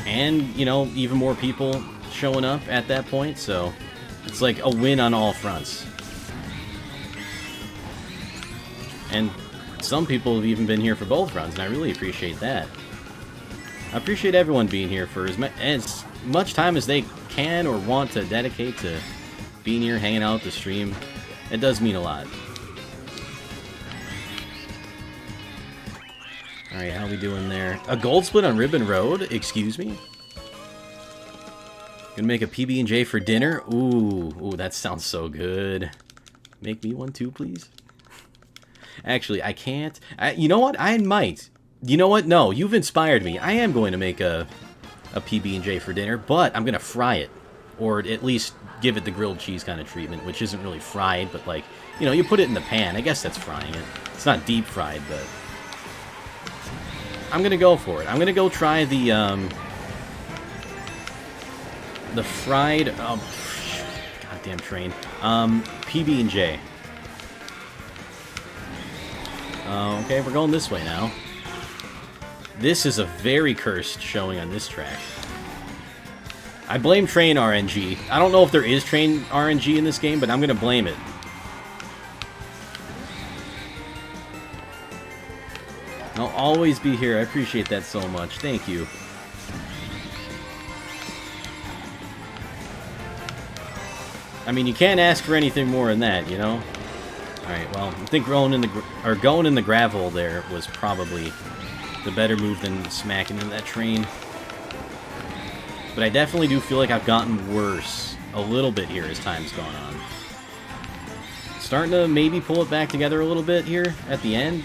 And, you know, even more people showing up at that point, so it's like a win on all fronts. And some people have even been here for both runs, and I really appreciate that. I appreciate everyone being here for as much time as they can or want to dedicate to being here, hanging out with the stream. It does mean a lot. Alright, how we doing there? A gold split on Ribbon Road? Excuse me? Gonna make a PB&J for dinner? Ooh, that sounds so good. Make me one too, please? Actually, I can't. You know what? I might. You know what? No, you've inspired me. I am going to make a PB&J for dinner, but I'm going to fry it. Or at least give it the grilled cheese kind of treatment, which isn't really fried, but like, you know, you put it in the pan. I guess that's frying it. It's not deep fried, but I'm going to go for it. I'm going to go try the fried, goddamn train, PB&J. Okay, we're going this way now. This is a very cursed showing on this track. I blame train RNG. I don't know if there is train RNG in this game, but I'm going to blame it. I'll always be here. I appreciate that so much. Thank you. I mean, you can't ask for anything more than that, you know? Alright, well, I think going in the gravel there was probably the better move than smacking into that train. But I definitely do feel like I've gotten worse a little bit here as time's gone on. Starting to maybe pull it back together a little bit here at the end.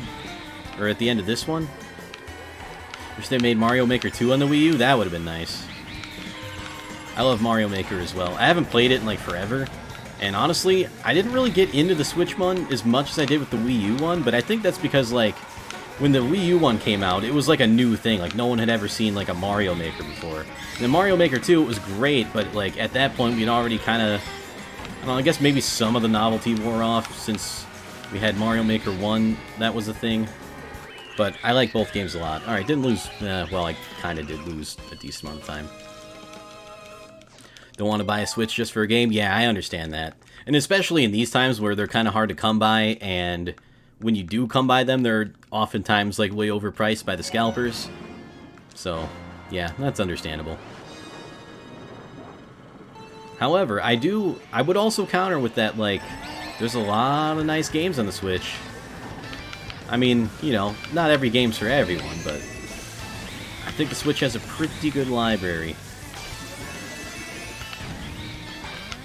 Or at the end of this one. Wish they made Mario Maker 2 on the Wii U. That would have been nice. I love Mario Maker as well. I haven't played it in like forever. And honestly, I didn't really get into the Switch one as much as I did with the Wii U one, but I think that's because, like, when the Wii U one came out, it was like a new thing. Like, no one had ever seen, like, a Mario Maker before. And in Mario Maker 2, it was great, but, like, at that point, we'd already kind of... I don't know, I guess maybe some of the novelty wore off since We had Mario Maker 1, that was a thing. But I like both games a lot. Alright, didn't lose... well, I kind of did lose a decent amount of time. Don't want to buy a Switch just for a game? Yeah, I understand that. And especially in these times where they're kind of hard to come by, and when you do come by them, they're oftentimes, like, way overpriced by the scalpers. So, yeah, that's understandable. However, I would also counter with that, like, there's a lot of nice games on the Switch. I mean, you know, not every game's for everyone, but I think the Switch has a pretty good library.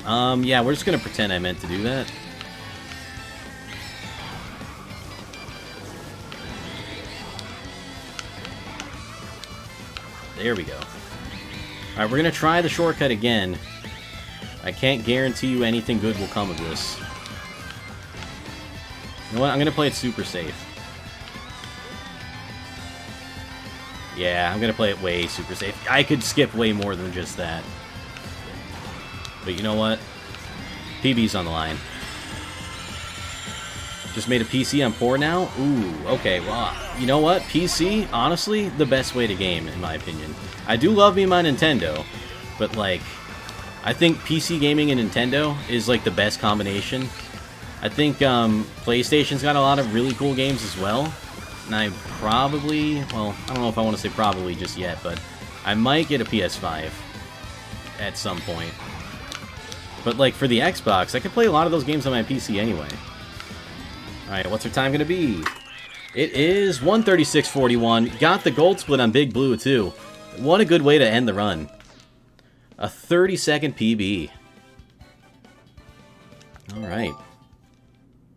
Yeah, we're just gonna pretend I meant to do that. There we go. Alright, we're gonna try the shortcut again. I can't guarantee you anything good will come of this. You know what? I'm gonna play it super safe. Yeah, I'm gonna play it way super safe. I could skip way more than just that. But you know what? PB's on the line. Just made a PC, I'm poor now? Ooh, okay, well, you know what? PC, honestly, the best way to game, in my opinion. I do love me my Nintendo, but, like, I think PC gaming and Nintendo is, like, the best combination. I think, PlayStation's got a lot of really cool games as well. And I probably, well, I don't know if I want to say probably just yet, but I might get a PS5 at some point. But, like, for the Xbox, I could play a lot of those games on my PC anyway. Alright, what's our time going to be? It is 1:36:41. Got the gold split on Big Blue, too. What a good way to end the run. A 30-second PB. Alright.